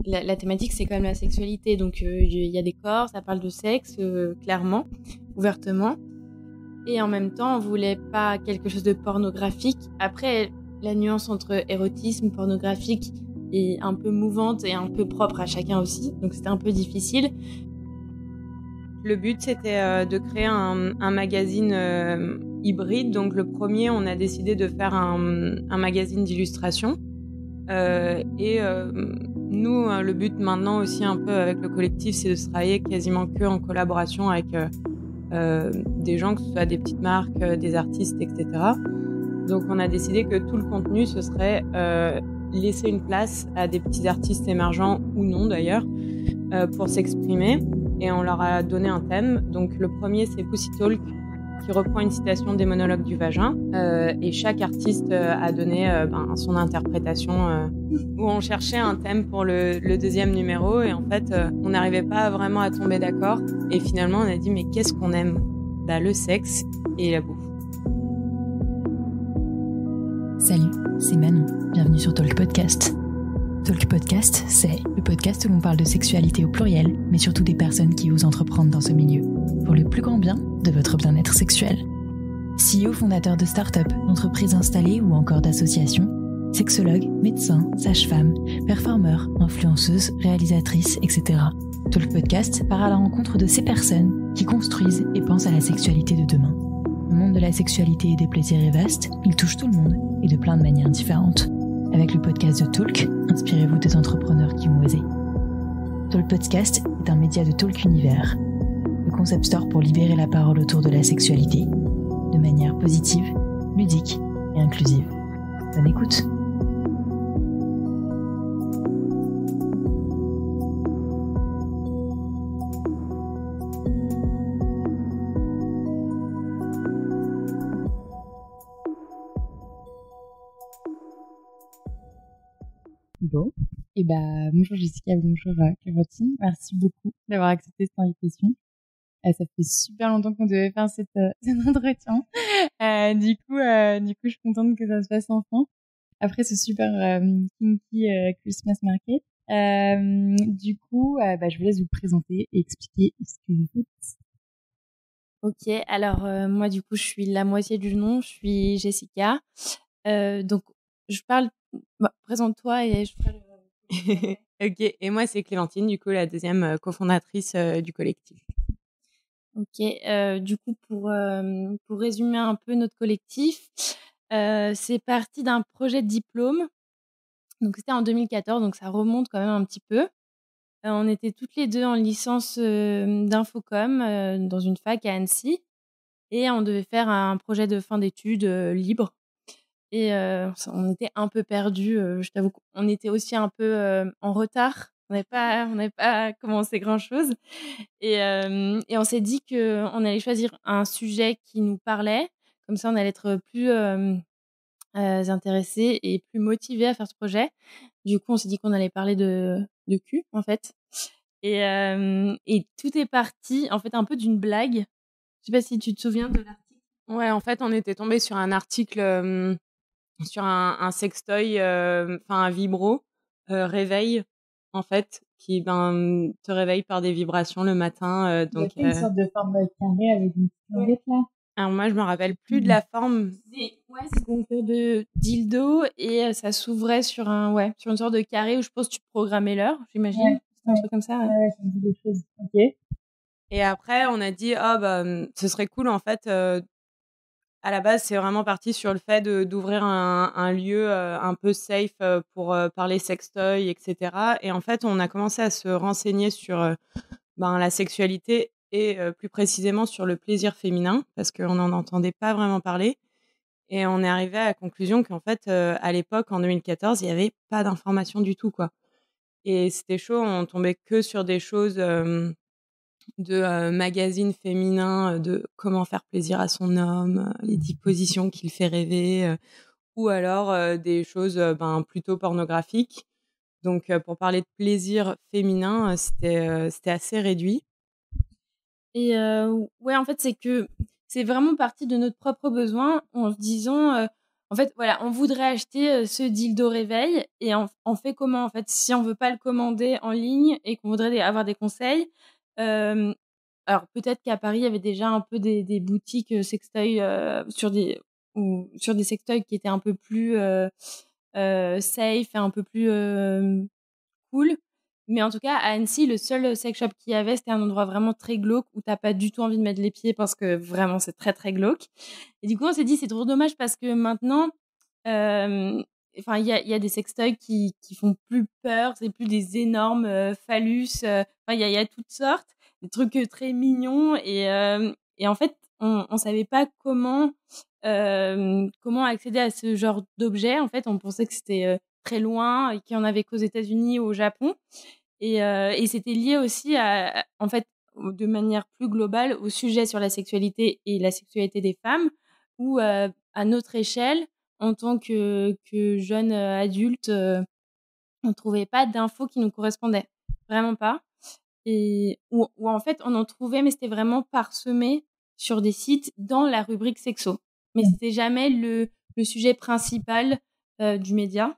la thématique, c'est quand même la sexualité. Donc, il y a des corps, ça parle de sexe, clairement, ouvertement. Et en même temps, on voulait pas quelque chose de pornographique. Après, la nuance entre érotisme, pornographique est un peu mouvante et un peu propre à chacun aussi. Donc, c'était un peu difficile. Le but, c'était de créer un magazine hybride. Donc, le premier, on a décidé de faire un magazine d'illustration. Nous, le but maintenant aussi un peu avec le collectif, c'est de travailler quasiment que en collaboration avec des gens, que ce soit des petites marques, des artistes, etc. Donc, on a décidé que tout le contenu, ce serait laisser une place à des petits artistes émergents ou non d'ailleurs pour s'exprimer. Et on leur a donné un thème. Donc, le premier, c'est Pussy Talk, qui reprend une citation des monologues du vagin. Et chaque artiste a donné son interprétation où on cherchait un thème pour le deuxième numéro. Et en fait, on n'arrivait pas vraiment à tomber d'accord. Et finalement, on a dit, mais qu'est-ce qu'on aime ? Le sexe et la bouffe. Salut, c'est Manon. Bienvenue sur Talk Podcast. Talk Podcast, c'est le podcast où l'on parle de sexualité au pluriel, mais surtout des personnes qui osent entreprendre dans ce milieu, pour le plus grand bien de votre bien-être sexuel. CEO fondateur de start-up, d'entreprises installées ou encore d'associations, sexologue, médecin, sage-femme, performeur, influenceuse, réalisatrice, etc. Talk Podcast part à la rencontre de ces personnes qui construisent et pensent à la sexualité de demain. Le monde de la sexualité et des plaisirs est vaste, il touche tout le monde et de plein de manières différentes. Avec le podcast de Talk, inspirez-vous des entrepreneurs qui ont osé. Talk Podcast est un média de Talk Univers, le concept store pour libérer la parole autour de la sexualité, de manière positive, ludique et inclusive. Bonne écoute. Bon, et bonjour Jessica, bonjour Clémentine. Merci beaucoup d'avoir accepté cette invitation. Ça fait super longtemps qu'on devait faire cet entretien. Du coup, je suis contente que ça se fasse enfin. Après ce super kinky Christmas market. Du coup, je vous laisse vous présenter et expliquer ce que vous faites. Ok, alors moi du coup je suis la moitié du nom, je suis Jessica. Donc je parle, présente-toi et je ferai le... Ok, et moi c'est Clémentine, du coup la deuxième cofondatrice du collectif. Ok, du coup pour résumer un peu notre collectif, c'est parti d'un projet de diplôme. Donc c'était en 2014, donc ça remonte quand même un petit peu. On était toutes les deux en licence d'infocom dans une fac à Annecy et on devait faire un projet de fin d'études libre. Et on était un peu perdus. Je t'avoue qu'on était aussi un peu en retard. On n'avait pas commencé grand-chose. Et on s'est dit qu'on allait choisir un sujet qui nous parlait. Comme ça, on allait être plus intéressés et plus motivés à faire ce projet. Du coup, on s'est dit qu'on allait parler de cul, en fait. Et tout est parti, en fait, un peu d'une blague. Je sais pas si tu te souviens de l'article. Ouais, en fait, on était tombé sur un article sur un sextoy, un vibro réveil, en fait, qui te réveille par des vibrations le matin. Donc, il y a une sorte de forme carrée avec une petite languette là. Alors moi, je me rappelle plus de la forme. C'est une sorte de dildo et ça s'ouvrait sur une sorte de carré où je pense que tu programmais l'heure, j'imagine. Ouais, c'est un truc comme ça. Ouais, ça me dit des choses. Ok. Et après, on a dit, ce serait cool, en fait. À la base, c'est vraiment parti sur le fait d'ouvrir un lieu un peu safe pour parler sextoy, etc. Et en fait, on a commencé à se renseigner sur la sexualité et plus précisément sur le plaisir féminin, parce qu'on n'en entendait pas vraiment parler. Et on est arrivé à la conclusion qu'en fait, à l'époque, en 2014, il n'y avait pas d'informations du tout, quoi. Et c'était chaud, on tombait que sur des choses de magazines féminins, de comment faire plaisir à son homme, les 10 positions qui le fait rêver, ou alors des choses plutôt pornographiques. Donc pour parler de plaisir féminin, c'était assez réduit. Et ouais, en fait, c'est que c'est vraiment parti de notre propre besoin en se disant en fait, voilà, on voudrait acheter ce dildo réveil et on fait comment en fait si on veut pas le commander en ligne et qu'on voudrait avoir des conseils. Alors peut-être qu'à Paris il y avait déjà un peu des boutiques sextoy sur des sextoys qui étaient un peu plus safe et un peu plus cool. Mais en tout cas, à Annecy, le seul sex shop qu'il y avait, c'était un endroit vraiment très glauque où t'as pas du tout envie de mettre les pieds parce que vraiment, c'est très, très glauque. Et du coup, on s'est dit, c'est trop dommage parce que maintenant, enfin, il y a des sextoys qui font plus peur, c'est plus des énormes phallus. Enfin, il y a toutes sortes, des trucs très mignons et en fait, on savait pas comment accéder à ce genre d'objet. En fait, on pensait que c'était très loin et qu'il y en avait qu'aux États-Unis ou au Japon. Et c'était lié aussi en fait, de manière plus globale, au sujet sur la sexualité et la sexualité des femmes, où à notre échelle, en tant que jeunes adultes, on trouvait pas d'infos qui nous correspondaient, vraiment pas. Et ou en fait, on en trouvait, mais c'était vraiment parsemé sur des sites dans la rubrique sexo. Mais c'était jamais le sujet principal du média.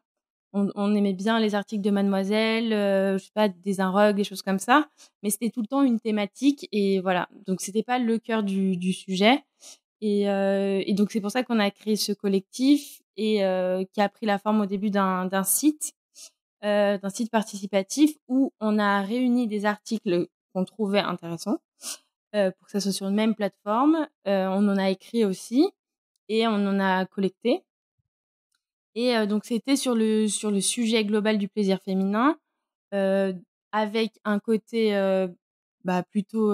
On aimait bien les articles de Mademoiselle, je sais pas, des Inrog, des choses comme ça, mais c'était tout le temps une thématique et voilà. Donc c'était pas le cœur du sujet et donc c'est pour ça qu'on a créé ce collectif et qui a pris la forme au début d'un site participatif où on a réuni des articles qu'on trouvait intéressants pour que ça soit sur une même plateforme. On en a écrit aussi et on en a collecté. Et donc c'était sur le sujet global du plaisir féminin, avec un côté plutôt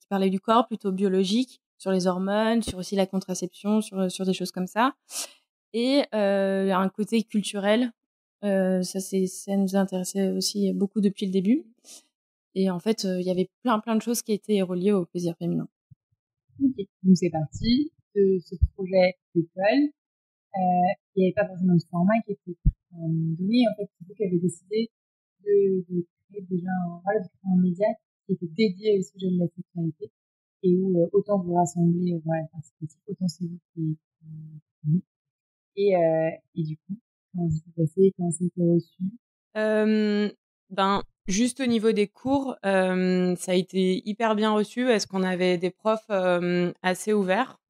qui parlait du corps, plutôt biologique, sur les hormones, sur aussi la contraception, sur des choses comme ça, et un côté culturel. Ça nous intéressait aussi beaucoup depuis le début. Et en fait, il y avait plein de choses qui étaient reliées au plaisir féminin. Ok, donc c'est parti de ce projet d'école. Il n'y avait pas forcément de format qui était donné. En fait, c'est vous qui avez décidé de créer déjà un média qui était dédié au sujet de la sexualité et où autant vous rassemblez participatif, autant c'est vous qui et du coup, comment ça s'est passé, comment ça a été reçu? Juste au niveau des cours, ça a été hyper bien reçu parce qu'on avait des profs assez ouverts.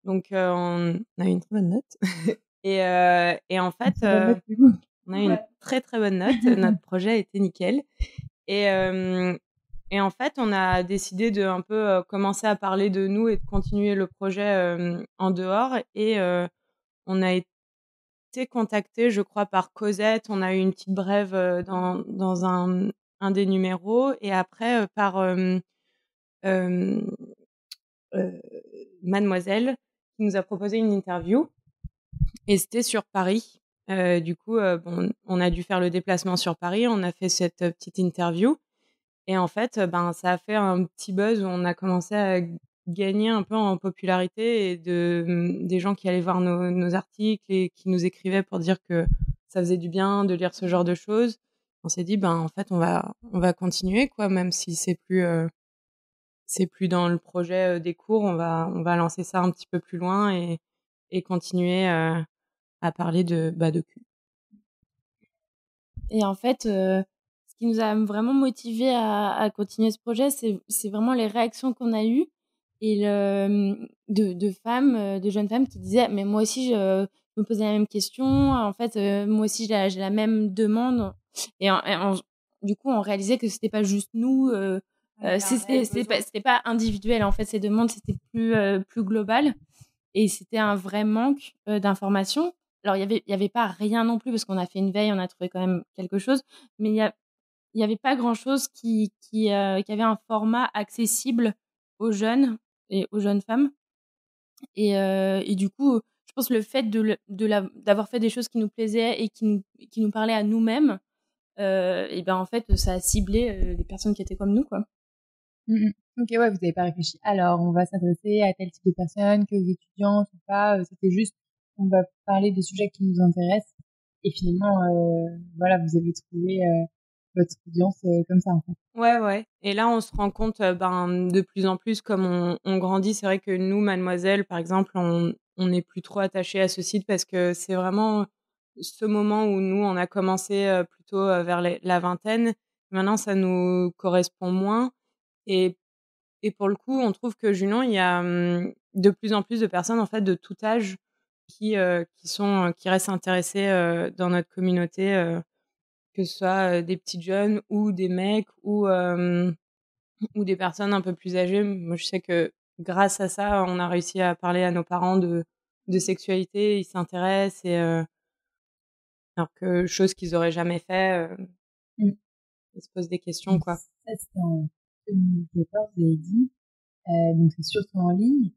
Donc, on a eu une très bonne note. Et en fait, on a eu une très, très bonne note. Notre projet a été nickel. Et en fait, on a décidé de un peu commencer à parler de nous et de continuer le projet en dehors. Et on a été contacté, je crois, par Cosette. On a eu une petite brève dans un des numéros. Et après, par Mademoiselle, qui nous a proposé une interview. Et c'était sur Paris. Du coup, on a dû faire le déplacement sur Paris. On a fait cette petite interview. Et en fait, ça a fait un petit buzz où on a commencé à gagner un peu en popularité et des gens qui allaient voir nos articles et qui nous écrivaient pour dire que ça faisait du bien de lire ce genre de choses. On s'est dit, en fait, on va continuer, quoi, même si c'est plus dans le projet des cours, on va lancer ça un petit peu plus loin et continuer à parler de cul. Et en fait, ce qui nous a vraiment motivés à continuer ce projet, c'est vraiment les réactions qu'on a eues et de femmes, de jeunes femmes qui disaient mais moi aussi je me posais la même question. En fait, moi aussi j'ai la même demande. Et du coup, on réalisait que c'était pas juste nous. C'était pas individuel en fait ces demandes, c'était plus global. Et c'était un vrai manque d'informations. Alors, il y avait pas rien non plus parce qu'on a fait une veille, on a trouvé quand même quelque chose, mais il y avait pas grand-chose qui avait un format accessible aux jeunes et aux jeunes femmes. Et du coup, je pense le fait d'avoir fait des choses qui nous plaisaient et qui nous parlaient à nous-mêmes, en fait, ça a ciblé les personnes qui étaient comme nous, quoi. Ok, ouais, vous n'avez pas réfléchi. Alors, on va s'adresser à tel type de personnes, que aux étudiantes ou pas. C'était juste, on va parler des sujets qui nous intéressent. Et finalement, vous avez trouvé votre audience comme ça, en fait. Ouais. Et là, on se rend compte, de plus en plus, comme on grandit. C'est vrai que nous, Mademoiselle, par exemple, on on n'est plus trop attaché à ce site parce que c'est vraiment ce moment où nous, on a commencé plutôt vers la vingtaine. Maintenant, ça nous correspond moins. Et, et pour le coup, on trouve que Junon, il y a de plus en plus de personnes en fait de tout âge qui restent intéressées dans notre communauté, que ce soit des petites jeunes ou des mecs ou des personnes un peu plus âgées. Moi, je sais que grâce à ça, on a réussi à parler à nos parents de sexualité. Ils s'intéressent alors que chose qu'ils auraient jamais fait, Mm. ils se posent des questions, Donc, quoi. ça, c'était en 2014, vous avez dit. Donc, c'est surtout en ligne.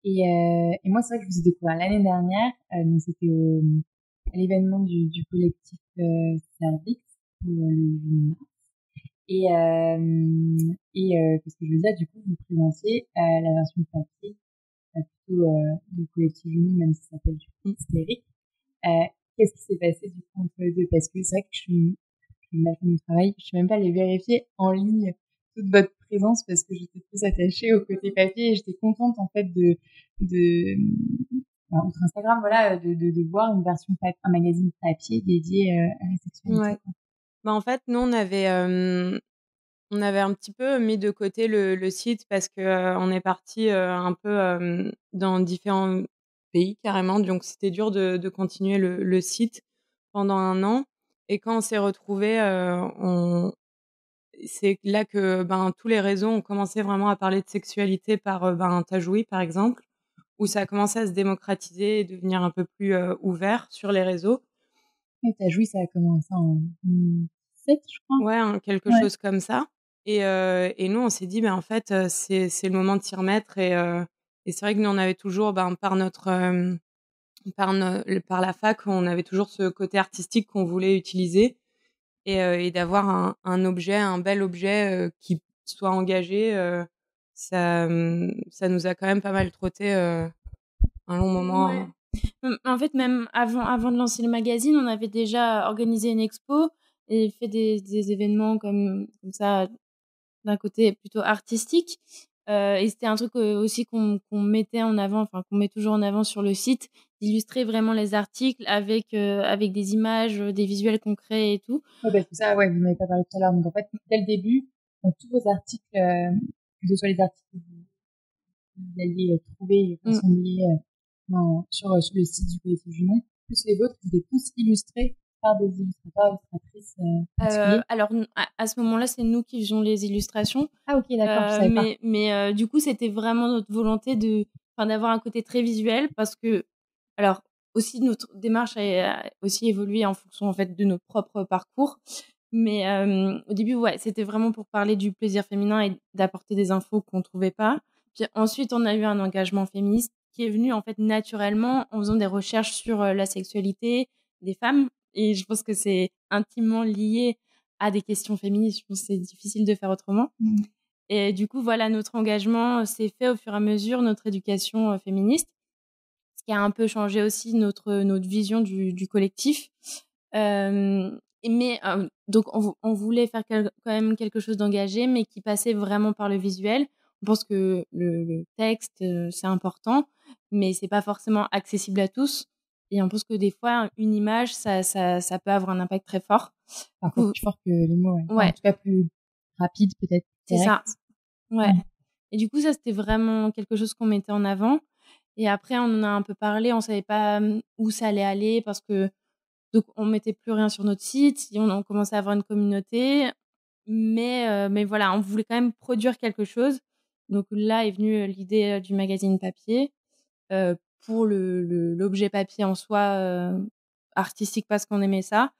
Et moi, c'est vrai que je vous ai découvert l'année dernière. Donc, c'était à l'événement du collectif Cervix pour le 8 mars. Qu'est-ce que je veux dire, du coup, vous présentiez la version papier, plutôt du collectif Junon, même si ça s'appelle du coup Hystérique. Qu'est-ce qui s'est passé du coup entre les deux? Parce que c'est vrai que je suis mal fait mon travail. Je suis même pas allée vérifier en ligne toute votre présence parce que j'étais plus attachée au côté papier et j'étais contente en fait outre Instagram, voilà, de voir une version un magazine papier dédié à la sexualité. Ouais. Bah, en fait, nous, on avait un petit peu mis de côté le site parce que on est parti un peu dans différents pays carrément, donc c'était dur de continuer le site pendant 1 an. Et quand on s'est retrouvés, c'est là que tous les réseaux ont commencé vraiment à parler de sexualité par Tajoui, par exemple, où ça a commencé à se démocratiser et devenir un peu plus ouvert sur les réseaux. Et Tajoui, ça a commencé en 2007, je crois. Ouais, quelque chose comme ça. Et nous, on s'est dit, en fait, c'est le moment de s'y remettre. Et c'est vrai que nous, on avait toujours, par la fac, on avait toujours ce côté artistique qu'on voulait utiliser et d'avoir un bel objet qui soit engagé. Ça nous a quand même pas mal trotté un long moment. Ouais. En fait, même avant de lancer le magazine, on avait déjà organisé une expo et fait des événements comme ça, d'un côté plutôt artistique. Et c'était un truc aussi qu'on mettait en avant, enfin qu'on met toujours en avant sur le site, d'illustrer vraiment les articles avec des images, des visuels concrets et tout. Ouais, parce que ça, ouais, vous m'avez pas parlé tout à l'heure. Donc en fait, dès le début, dans tous vos articles, que ce soit les articles que vous alliez trouver et rassembler sur le site du collectif Junon, plus les vôtres, ils étaient tous illustrés par des illustrateurs, illustratrices particuliers. Alors à ce moment-là, c'est nous qui faisions les illustrations. Ah ok, d'accord, je savais pas. Mais du coup, c'était vraiment notre volonté d'avoir un côté très visuel parce que, alors aussi notre démarche a aussi évolué en fonction en fait de nos propres parcours. Mais au début, ouais, c'était vraiment pour parler du plaisir féminin et d'apporter des infos qu'on trouvait pas. Puis ensuite, on a eu un engagement féministe qui est venu en fait naturellement en faisant des recherches sur la sexualité des femmes. Et je pense que c'est intimement lié à des questions féministes. Je pense que c'est difficile de faire autrement. Et du coup, voilà, notre engagement s'est fait au fur et à mesure, notre éducation féministe, ce qui a un peu changé aussi notre vision du collectif. Donc, on voulait faire quand même quelque chose d'engagé, mais qui passait vraiment par le visuel. On pense que le texte, c'est important, mais c'est pas forcément accessible à tous. Et on pense que des fois, une image, ça peut avoir un impact très fort. Encore plus fort que les mots, ouais. Ouais. En tout cas, plus rapide, peut-être. C'est ça. Ouais. Et du coup, ça, c'était vraiment quelque chose qu'on mettait en avant. Et après, on en a un peu parlé. On savait pas où ça allait aller parce que donc on mettait plus rien sur notre site. On commençait à avoir une communauté, mais voilà, on voulait quand même produire quelque chose. Donc là est venue l'idée du magazine papier pour l'objet papier en soi, artistique parce qu'on aimait ça,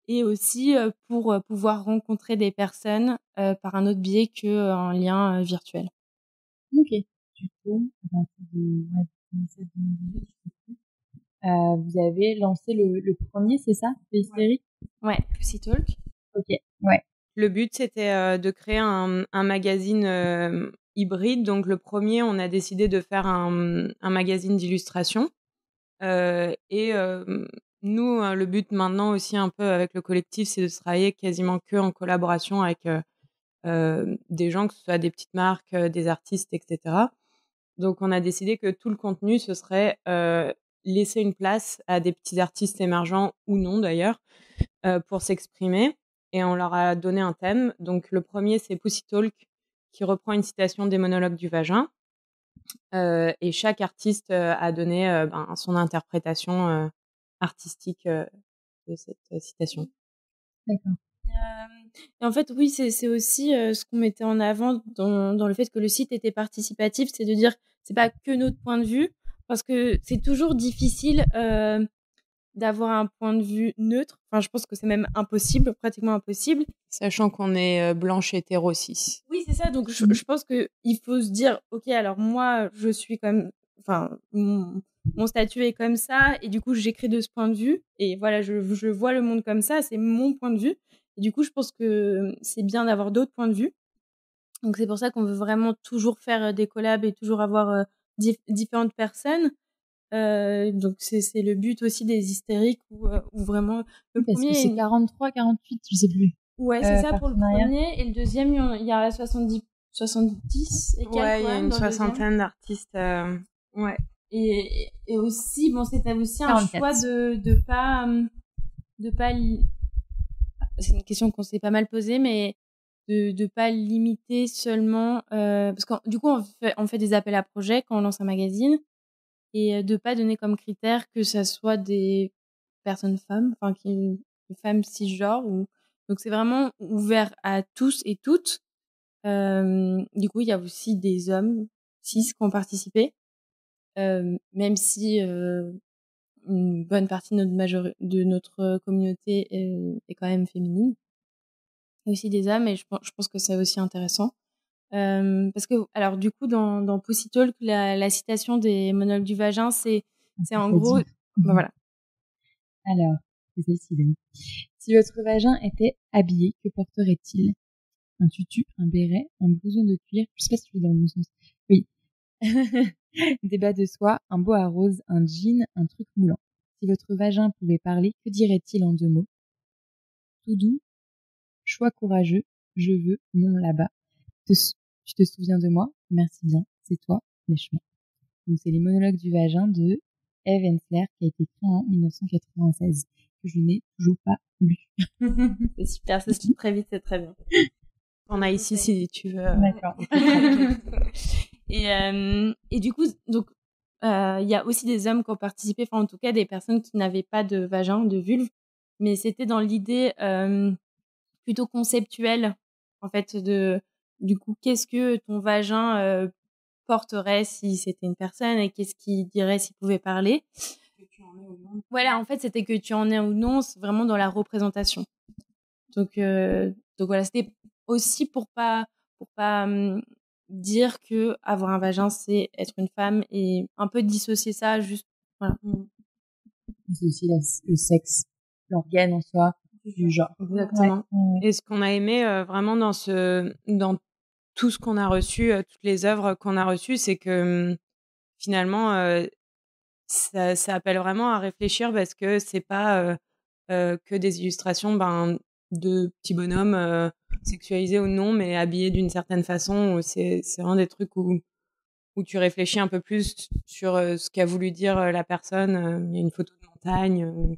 et aussi pour pouvoir rencontrer des personnes par un autre biais qu'un lien virtuel. Ok. Du coup, à partir de 2017-2018, je sais plus. Vous avez lancé le premier, c'est ça, Hystérique? Ouais, Pussy Talk. Ok, ouais. Le but, c'était de créer un magazine hybride. Donc, le premier, on a décidé de faire un magazine d'illustration. Nous, le but maintenant aussi un peu avec le collectif, c'est de travailler quasiment que en collaboration avec des gens, que ce soit des petites marques, des artistes, etc. Donc, on a décidé que tout le contenu, ce serait laisser une place à des petits artistes émergents ou non d'ailleurs pour s'exprimer. Et on leur a donné un thème. Donc, le premier, c'est Pussy Talk, qui reprend une citation des monologues du vagin. Et chaque artiste a donné son interprétation artistique de cette citation. D'accord. Et en fait, oui, c'est aussi ce qu'on mettait en avant dans le fait que le site était participatif, c'est de dire c'est pas que notre point de vue, parce que c'est toujours difficile d'avoir un point de vue neutre. Enfin, je pense que c'est même impossible, pratiquement impossible. Sachant qu'on est blanche hétéro cis. Oui, c'est ça. Donc, je pense qu'il faut se dire, ok, alors moi, je suis comme, enfin, mon statut est comme ça, et du coup, j'écris de ce point de vue, et voilà, je vois le monde comme ça, c'est mon point de vue. Et du coup, je pense que c'est bien d'avoir d'autres points de vue. Donc, c'est pour ça qu'on veut vraiment toujours faire des collabs et toujours avoir différentes personnes. Donc, c'est le but aussi des hystériques où vraiment le Parce premier. Que c'est 43, 48, je sais plus. Ouais, c'est ça pour le premier. Et le deuxième, il y a 70 et quelques. Ouais, il y a une soixantaine d'artistes. Ouais. Et aussi, bon, c'était aussi un 44. Choix de pas. C'est une question qu'on s'est pas mal posée, mais de pas limiter seulement parce que du coup on fait des appels à projets quand on lance un magazine et de pas donner comme critère que ça soit des personnes femmes, enfin des femmes cisgenres ou donc c'est vraiment ouvert à tous et toutes. Du coup il y a aussi des hommes cis qui ont participé, même si une bonne partie de notre communauté est quand même féminine. Il y a aussi des hommes et je pense que c'est aussi intéressant. Parce que, alors du coup, dans Pussy Talk, la citation des monologues du vagin, c'est en gros... Ben voilà. Alors, c'est celle-ci. Si votre vagin était habillé, que porterait-il? Un tutu, un béret, un blouson de cuir. Je sais pas si je vais dans le bon sens. Oui. Des bas de soie, un boa rose, un jean, un truc moulant. Si votre vagin pouvait parler, que dirait-il en 2 mots? Tout doux, choix courageux, je veux, non là-bas. Tu te souviens de moi? Merci bien, c'est toi, lèche-moi. Donc c'est les monologues du vagin de Eve Ensler qui a été écrit en 1996, que je n'ai toujours pas lu. C'est super, ça se lit très vite, c'est très bien. On a ici si tu veux. D'accord. Et du coup, donc il y a aussi des hommes qui ont participé, enfin en tout cas des personnes qui n'avaient pas de vagin, de vulve, mais c'était dans l'idée plutôt conceptuelle, en fait, du coup, qu'est-ce que ton vagin porterait si c'était une personne et qu'est-ce qu'il dirait s'il pouvait parler. Que tu en es ou non. Voilà, en fait, c'était que tu en es ou non, c'est vraiment dans la représentation. Donc voilà, c'était aussi pour pas dire que avoir un vagin, c'est être une femme et un peu dissocier ça, juste, voilà. Dissocier le sexe, l'organe en soi, du genre. Exactement. Ouais. Et ce qu'on a aimé vraiment dans tout ce qu'on a reçu, toutes les œuvres qu'on a reçues, c'est que finalement, ça appelle vraiment à réfléchir parce que c'est pas que des illustrations de petits bonhommes sexualisés ou non, mais habillés d'une certaine façon. C'est vraiment des trucs où tu réfléchis un peu plus sur ce qu'a voulu dire la personne. Il y a une photo de montagne.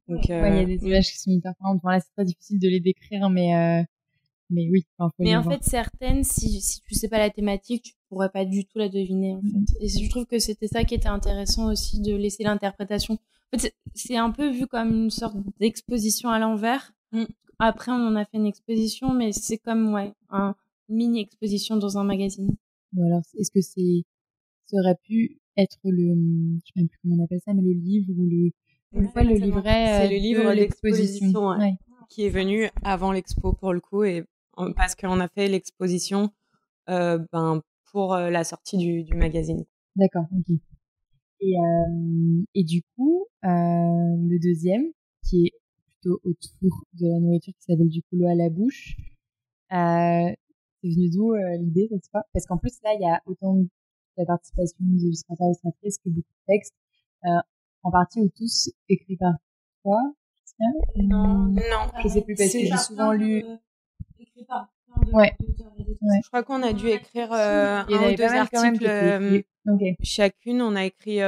Donc, il y a des images qui sont hyper parlantes. Bon, là, c'est très difficile de les décrire, mais oui. Mais en fait, certaines, si tu sais pas la thématique, tu pourrais pas du tout la deviner, en fait. Et je trouve que c'était ça qui était intéressant aussi, de laisser l'interprétation. En fait, c'est un peu vu comme une sorte d'exposition à l'envers. Après, on en a fait une exposition, mais c'est comme, une mini-exposition dans un magazine. Ou alors, est-ce que ça aurait pu être je sais même plus comment on appelle ça, mais le livre ou le livret. C'est le livre d'exposition qui est venu avant l'expo pour le coup, et parce qu'on a fait l'exposition pour la sortie du magazine. D'accord, ok. Et du coup, le deuxième, qui est plutôt autour de la nourriture, qui s'appelle du coup l'eau à la bouche, c'est venu d'où l'idée, n'est-ce pas? Parce qu'en plus, là, il y a autant de la participation des illustrateurs et illustratrices que beaucoup de textes, en partie ou tous écrits par toi. Non, je sais plus parce que j'ai souvent lu. Écrit par Ouais. Je crois qu'on a dû écrire un ou deux articles chacune. On a écrit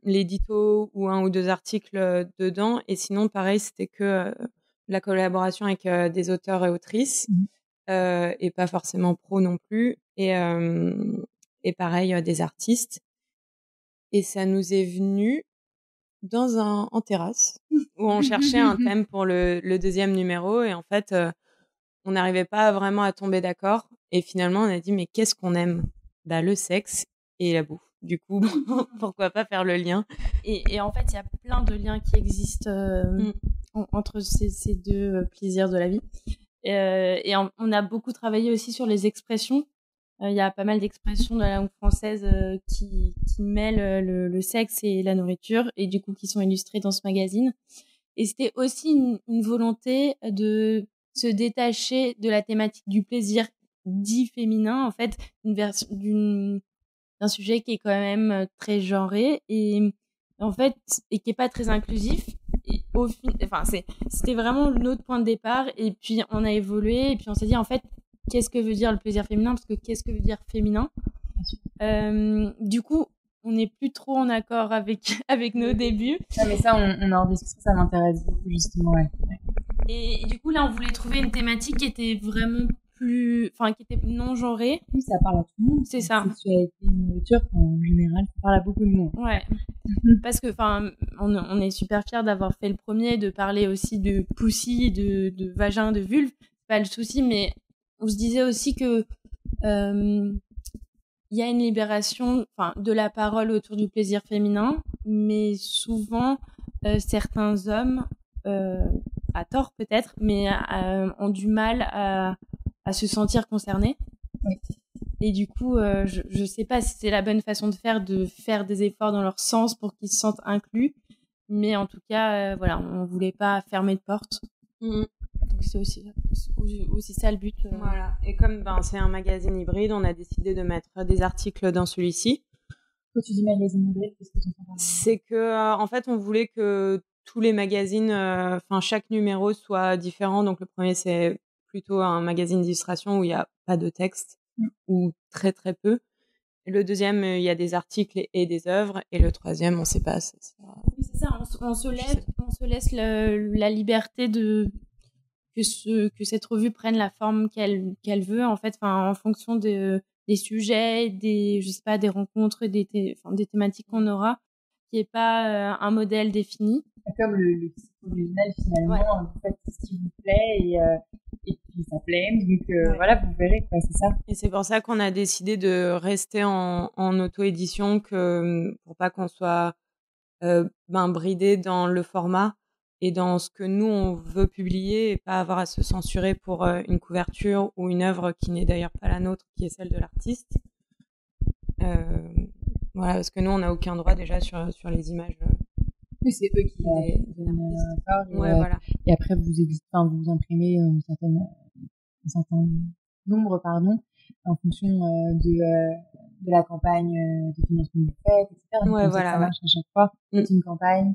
l'édito ou un ou deux articles dedans. Et sinon, pareil, c'était que la collaboration avec des auteurs et autrices et pas forcément pro non plus. Et pareil, des artistes. Et ça nous est venu en terrasse où on cherchait un thème pour le deuxième numéro. Et en fait, on n'arrivait pas vraiment à tomber d'accord. Et finalement, on a dit, mais qu'est-ce qu'on aime ? Le sexe et la bouffe. Du coup, pourquoi pas faire le lien ? Et en fait, il y a plein de liens qui existent entre ces deux plaisirs de la vie. Et on a beaucoup travaillé aussi sur les expressions. Il y a pas mal d'expressions de la langue française qui mêlent le sexe et la nourriture, et du coup qui sont illustrées dans ce magazine. Et c'était aussi une volonté de se détacher de la thématique du plaisir dit féminin, en fait, d'un sujet qui est quand même très genré et en fait et qui est pas très inclusif. Et c'était vraiment notre point de départ, et puis on a évolué, et puis on s'est dit en fait qu'est-ce que veut dire le plaisir féminin, parce que qu'est-ce que veut dire féminin. Du coup on n'est plus trop en accord avec nos débuts. Non, mais ça, on en discute, ça m'intéresse beaucoup, justement, ouais. Et du coup, là, on voulait trouver une thématique qui était vraiment qui était non genrée. Oui, ça parle à tout le monde. C'est ça. Sexualité, nourriture, en général, ça parle à beaucoup de monde. Ouais. Parce que, on est super fiers d'avoir fait le premier, de parler aussi de pussy, de vagin, de vulve. C'est pas le souci, mais on se disait aussi que, il y a une libération de la parole autour du plaisir féminin, mais souvent certains hommes, à tort peut-être, mais ont du mal à se sentir concernés. Oui. Et du coup, je sais pas si c'est la bonne façon de faire des efforts dans leur sens pour qu'ils se sentent inclus, mais en tout cas, on voulait pas fermer de porte. Donc c'est aussi ça le but. Voilà. Et comme c'est un magazine hybride, on a décidé de mettre des articles dans celui-ci. Quand tu dis magazine hybride, qu'est-ce que tu entends par là ? C'est que en fait, on voulait que tous les magazines, chaque numéro soit différent. Donc le premier, c'est plutôt un magazine d'illustration où il n'y a pas de texte ou très très peu. Et le deuxième, il y a des articles et des œuvres. Et le troisième, on ne sait pas. Oui, c'est ça. On se laisse la liberté que cette revue prenne la forme qu'elle veut, en fait, en fonction des sujets, des rencontres, des thématiques qu'on aura, qui est pas un modèle défini. Comme le titre original, finalement, vous faites ce qui vous plaît et puis ça plaît, donc vous verrez, quoi, c'est ça. Et c'est pour ça qu'on a décidé de rester en auto-édition, pour pas qu'on soit bridé dans le format et dans ce que nous on veut publier, et pas avoir à se censurer pour une couverture ou une œuvre qui n'est d'ailleurs pas la nôtre, qui est celle de l'artiste. Parce que nous on n'a aucun droit déjà sur les images. Oui, c'est eux qui donnent l'accord. Et après vous vous imprimez un certain nombre, en fonction de la campagne de financement que vous faites, etc. Donc, ça marche à chaque fois. C'est une campagne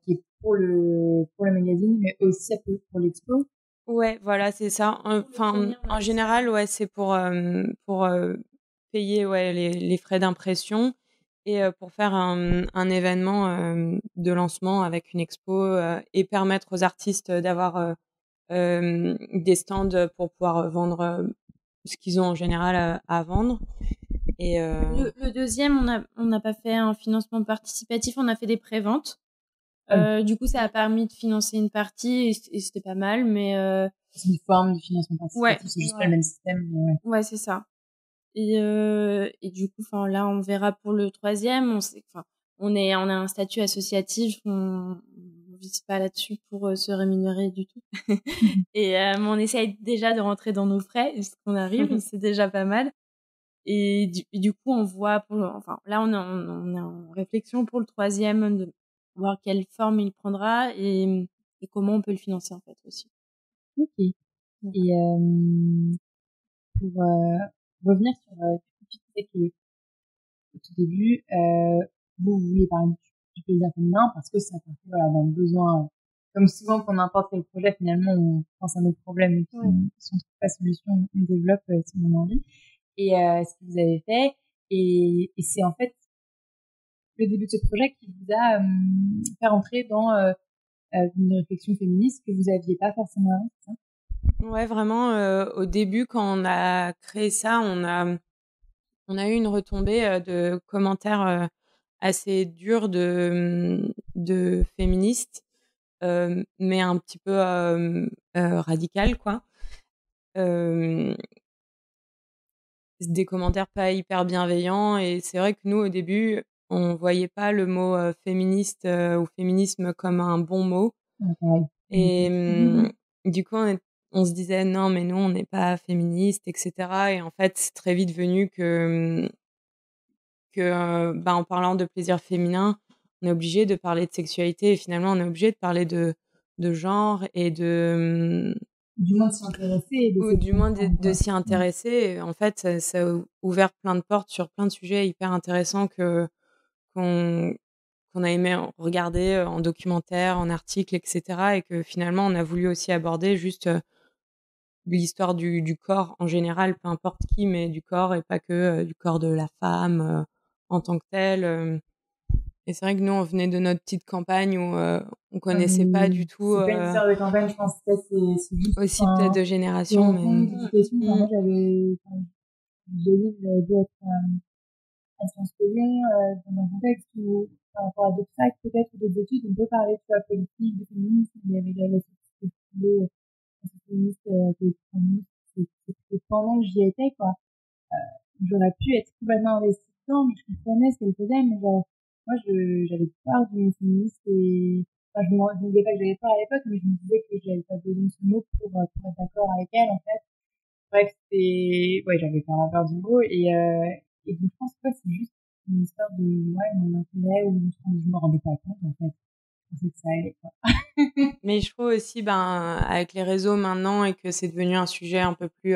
qui est pour le magazine, mais aussi un peu pour l'expo. Ouais, voilà, c'est ça. En général, c'est pour payer les frais d'impression et pour faire un événement de lancement avec une expo et permettre aux artistes d'avoir des stands pour pouvoir vendre ce qu'ils ont en général à vendre. Et le deuxième, on n'a pas fait un financement participatif, on a fait des préventes. Du coup, ça a permis de financer une partie et c'était pas mal, mais c'est une forme de financement participatif, c'est juste pas le même système, mais ouais, c'est ça. Et du coup, là, on verra pour le troisième. On a un statut associatif, on vise pas là-dessus pour se rémunérer du tout. Et on essaye déjà de rentrer dans nos frais, ce qu'on arrive, c'est déjà pas mal. Et du coup, on voit là, on est en réflexion pour le troisième, de voir quelle forme il prendra et comment on peut le financer, en fait, aussi. Ok. Et pour revenir sur tu disais que au tout début, vous vouliez parler du plaisir féminin parce que ça partait d'un besoin comme souvent pour n'importe quel projet, finalement, on pense à nos problèmes et puis si on trouve pas de solution, on développe si on en a envie. Et ce que vous avez fait, et c'est en fait le début de ce projet qui vous a fait rentrer dans une réflexion féministe que vous aviez pas forcément avant, c'est ça? Ouais, vraiment, au début, quand on a créé ça, on a eu une retombée de commentaires assez durs de féministes, mais un petit peu radicales, quoi. Des commentaires pas hyper bienveillants, et c'est vrai que nous, au début, on voyait pas le mot féministe ou féminisme comme un bon mot. Et du coup, on se disait non, mais nous, on n'est pas féministes, etc. Et en fait, c'est très vite venu que en parlant de plaisir féminin, on est obligé de parler de sexualité, et finalement, on est obligé de parler de genre et de du moins de s'y intéresser, ou du moins de s'y intéresser. Et en fait, ça a ouvert plein de portes sur plein de sujets hyper intéressants qu'on a aimé regarder en documentaire, en article, etc. Et que finalement, on a voulu aussi aborder juste l'histoire du corps en général, peu importe qui, mais du corps, et pas que du corps de la femme en tant que tel. Et c'est vrai que nous, on venait de notre petite campagne où on connaissait pas du tout. C'est pas une histoire de campagne, je pense que c'est juste aussi peut-être de génération, mais moi j'avais beau être à Sciences Po Lyon, dans un contexte où, par rapport à d'autres facs, peut-être, ou d'autres études, on peut parler de la politique, de féminisme. Il y avait la société féministe c'est pendant que j'y étais, quoi. J'aurais pu être complètement investie dedans, mais je comprenais ce qu'elle faisait, mais genre, moi, j'avais peur du mot féministe, et enfin, je me disais pas que j'avais peur à l'époque, mais je me disais que j'avais pas besoin de ce mot pour être d'accord avec elle, en fait. Bref, j'avais clairement peur du mot, et donc je pense que c'est juste une histoire de mon intérêt, où je me rendais pas compte, en fait. Je pensais que ça allait, quoi. Mais je trouve aussi, avec les réseaux maintenant, et que c'est devenu un sujet un peu plus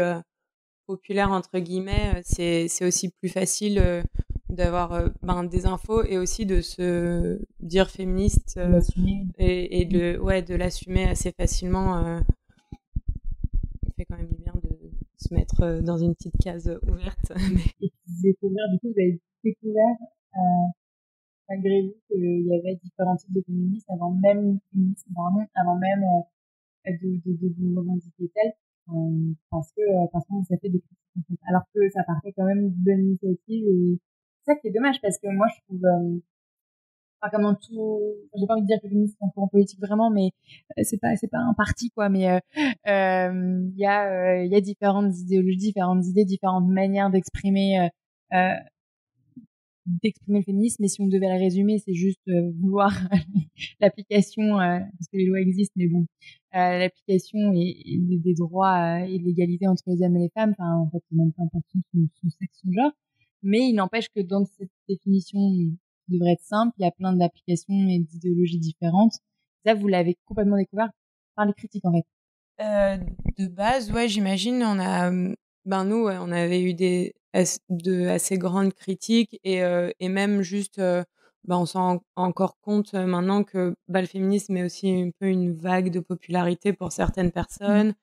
populaire, entre guillemets, c'est aussi plus facile d'avoir des infos, et aussi de se dire féministe et de l'assumer assez facilement. Ça fait quand même du bien de se mettre dans une petite case ouverte. Et découvrir, du coup, vous avez découvert malgré vous qu'il y avait différents types de féministes avant même de vous revendiquer tel, parce qu'on vous a fait des critiques, en fait. Alors que ça partait quand même d'une bonne initiative, et c'est ça qui est dommage, parce que moi je trouve, comme dans tout, j'ai pas envie de dire que le féminisme c'est un courant politique vraiment, mais c'est pas un parti, quoi, mais il y a différentes idéologies, différentes idées, différentes manières d'exprimer le féminisme, mais si on devait la résumer, c'est juste vouloir l'application, parce que les lois existent, mais bon, l'application et des droits et de l'égalité entre les hommes et les femmes, enfin, en fait, même pas important son sexe, son genre. Mais il n'empêche que dans cette définition qui devrait être simple, il y a plein d'applications et d'idéologies différentes. Ça, vous l'avez complètement découvert par les critiques, en fait. De base, ouais, j'imagine, on a, nous, ouais, on avait eu de assez grandes critiques, et même juste, on s'en rend encore compte maintenant que le féminisme est aussi un peu une vague de popularité pour certaines personnes,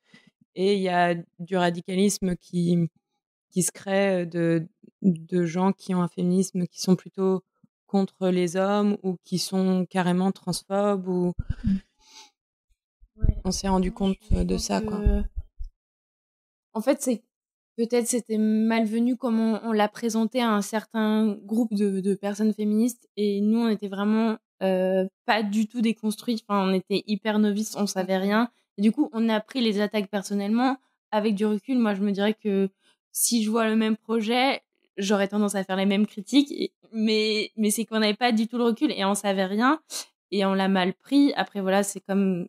et il y a du radicalisme qui se crée de gens qui ont un féminisme qui sont plutôt contre les hommes, ou qui sont carrément transphobes, ou on s'est rendu compte de ça, quoi. En fait, peut-être c'était malvenu comme on l'a présenté à un certain groupe de personnes féministes, et nous, on était vraiment pas du tout déconstruits. Enfin, on était hyper novices, on savait rien. Et du coup, on a pris les attaques personnellement. Avec du recul, moi, je me dirais que si je vois le même projet, j'aurais tendance à faire les mêmes critiques. Mais c'est qu'on n'avait pas du tout le recul, et on savait rien, et on l'a mal pris. Après, voilà, c'est comme...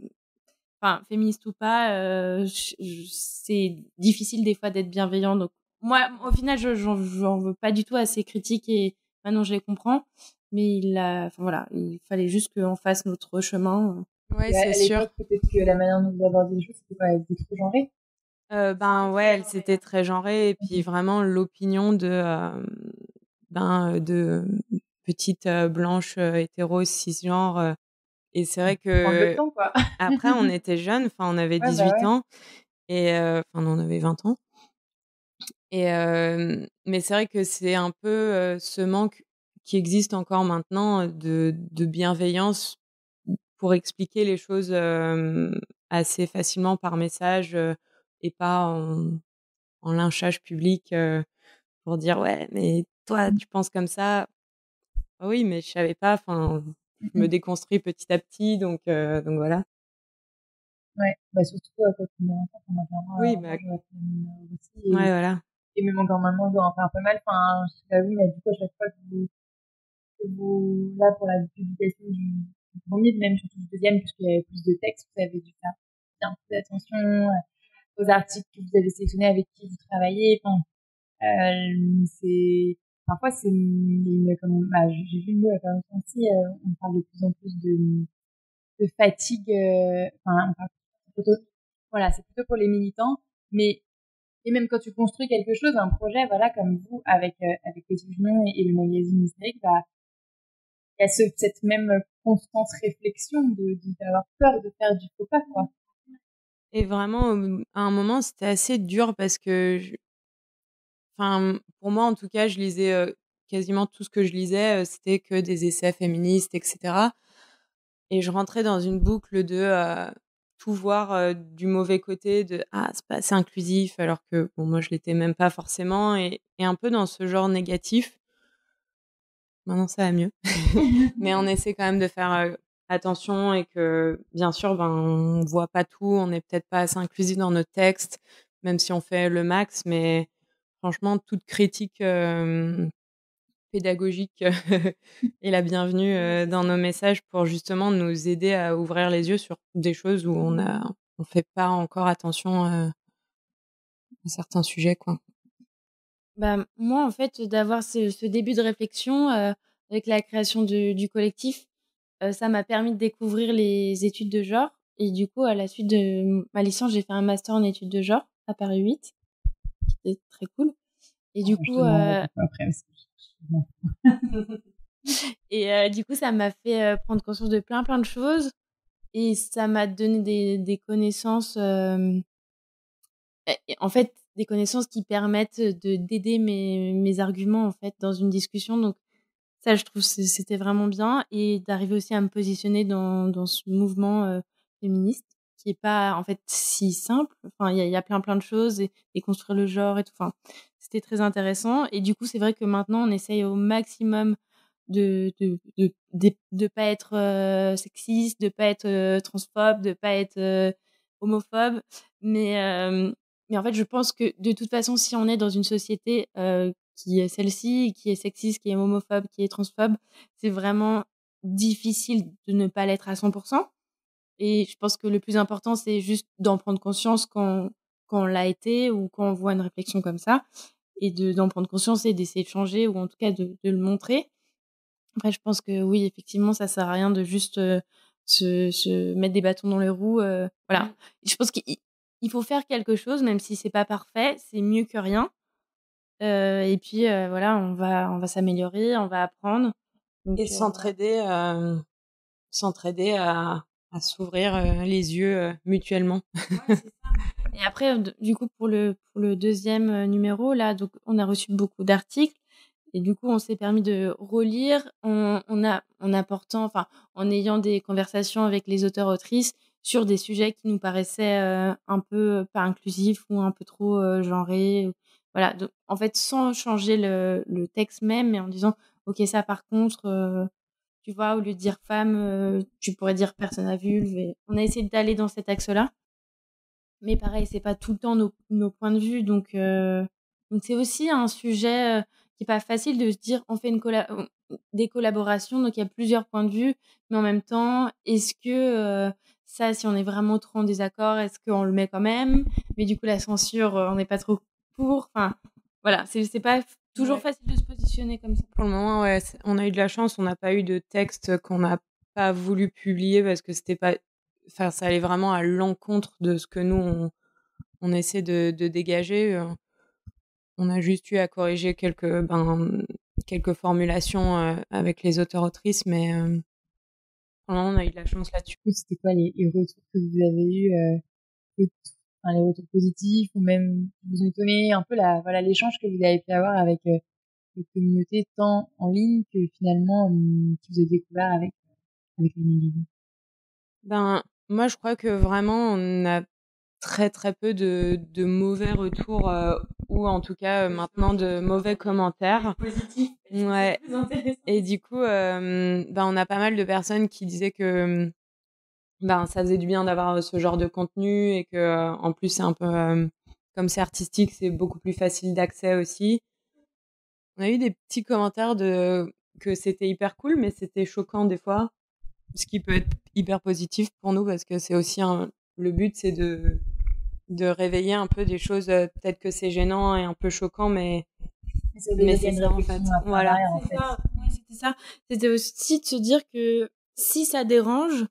Enfin, féministe ou pas, c'est difficile des fois d'être bienveillant. Donc moi, au final, j'en veux pas du tout à ces critiques, et maintenant je les comprends. Mais il fallait juste qu'on fasse notre chemin. Ouais, c'est sûr. Peut-être que la manière dont vous abordez les choses, c'était pas trop genré. Ouais, elle s'était très genrée, et puis vraiment l'opinion de petite blanche hétéro cisgenre Et c'est vrai Prendre le que temps, quoi. après, on était jeunes, enfin, on avait Ouais, 18 ans et enfin, non, on avait 20 ans. Et mais c'est vrai que c'est un peu, ce manque qui existe encore maintenant, de bienveillance pour expliquer les choses, assez facilement par message, et pas en lynchage public, pour dire: «Ouais, mais toi, tu penses comme ça». Ah oui, mais je savais pas, enfin, je me déconstruis petit à petit donc voilà. Ouais, bah, surtout, quand on est enfant, enfin, moi, clairement, Oui, moi, bah, j'aurais fait la même aussi ouais, voilà. et même encore maintenant, je dois en faire un peu mal. Enfin, je sais pas vous, mais du coup, à chaque fois que vous là, pour la publication du 1er, même surtout du 2e, puisqu'il y avait plus de textes, vous avez dû faire bien plus attention, aux articles que vous avez sélectionnés, avec qui vous travaillez. Enfin, c'est parfois c'est une comme bah, j'ai vu le mot il y a pas longtemps aussi, on parle de plus en plus de fatigue, enfin, on parle plutôt voilà, c'est plutôt pour les militants, mais et même quand tu construis quelque chose, un projet, voilà, comme vous, avec Petit Junon et le magazine historique, bah, il y a cette même constante réflexion d'avoir peur de faire du faux pas, quoi. Et vraiment, à un moment, c'était assez dur parce que enfin, pour moi, en tout cas, je lisais, quasiment tout ce que je lisais, c'était que des essais féministes et cetera et je rentrais dans une boucle de, tout voir, du mauvais côté de: «Ah, c'est pas assez inclusif», alors que bon, moi, je l'étais même pas forcément et un peu dans ce genre négatif. Maintenant, ça va mieux. Mais on essaie quand même de faire, attention et que, bien sûr, ben, on voit pas tout, on n'est peut-être pas assez inclusif dans nos textes, même si on fait le max, mais franchement, toute critique, pédagogique est la bienvenue, dans nos messages pour justement nous aider à ouvrir les yeux sur des choses où on fait pas encore attention, à certains sujets, quoi. Bah, moi, en fait, d'avoir ce début de réflexion, avec la création du collectif, ça m'a permis de découvrir les études de genre et du coup, à la suite de ma licence, j'ai fait un master en études de genre à Paris 8, c'était très cool et du Je coup, te demanderai pourquoi après parce que et du coup, ça m'a fait, prendre conscience de plein de choses et ça m'a donné des connaissances, et en fait, des connaissances qui permettent d'aider mes arguments, en fait, dans une discussion donc ça, je trouve c'était vraiment bien et d'arriver aussi à me positionner dans ce mouvement, féministe qui est pas, en fait, si simple. Enfin, il y a plein de choses et construire le genre et tout. Enfin, c'était très intéressant et du coup, c'est vrai que maintenant, on essaye au maximum de pas être, sexiste, de pas être, transphobe, de pas être, homophobe. Mais, mais en fait, je pense que de toute façon, si on est dans une société, qui est celle-ci, qui est sexiste, qui est homophobe, qui est transphobe, c'est vraiment difficile de ne pas l'être à 100 et je pense que le plus important, c'est juste d'en prendre conscience quand on l'a été ou quand on voit une réflexion comme ça et d'en prendre conscience et d'essayer de changer ou en tout cas de le montrer. Après, je pense que oui, effectivement, ça sert à rien de juste, se mettre des bâtons dans les roues, voilà. Je pense qu'il faut faire quelque chose, même si c'est pas parfait, c'est mieux que rien. Et puis, voilà, on va s'améliorer, on va apprendre. Donc, Et s'entraider à s'ouvrir, les yeux, mutuellement. ouais, c'est ça. Et après, du coup, pour le 2e, numéro, là, donc on a reçu beaucoup d'articles et du coup, on s'est permis de relire en apportant enfin, en ayant des conversations avec les auteurs-autrices sur des sujets qui nous paraissaient, un peu pas inclusifs ou un peu trop, genrés. Voilà, donc en fait, sans changer le texte même, mais en disant: «OK, ça par contre, tu vois, au lieu de dire femme, tu pourrais dire personne à vulve» et on a essayé d'aller dans cet axe-là. Mais pareil, c'est pas tout le temps nos points de vue, donc c'est aussi un sujet, qui est pas facile de se dire: «On fait des collaborations, donc il y a plusieurs points de vue, mais en même temps, est-ce que, ça, si on est vraiment trop en désaccord, est-ce qu'on le met quand même? Mais du coup, la censure, on n'est pas trop pour». Enfin, voilà, c'est pas toujours Ouais. facile de se positionner comme ça. Pour le moment, ouais, on a eu de la chance, on n'a pas eu de texte qu'on n'a pas voulu publier parce que c'était pas enfin, ça allait vraiment à l'encontre de ce que nous on essaie de dégager, on a juste eu à corriger quelques formulations, avec les auteurs-autrices, mais, on a eu de la chance là-dessus. C'était quoi les retours que vous avez eus, les retours positifs ou même qui vous ont étonné, un peu l'échange que vous avez pu avoir avec votre communauté, tant en ligne que finalement que vous avez découvert avec les magazines? Moi, je crois que vraiment, on a très, très peu de mauvais retours, ou en tout cas, maintenant de mauvais commentaires. Positif. Ouais. C'est plus intéressant. Et du coup, on a pas mal de personnes qui disaient que ça faisait du bien d'avoir ce genre de contenu et que en plus c'est un peu comme c'est artistique, c'est beaucoup plus facile d'accès aussi. On a eu des petits commentaires que c'était hyper cool, mais c'était choquant des fois, ce qui peut être hyper positif pour nous parce que c'est aussi le but, c'est de réveiller un peu des choses. Peut-être que c'est gênant et un peu choquant, mais c'est ça en fait. Voilà. C'était ça. C'était aussi de se dire que si ça dérange,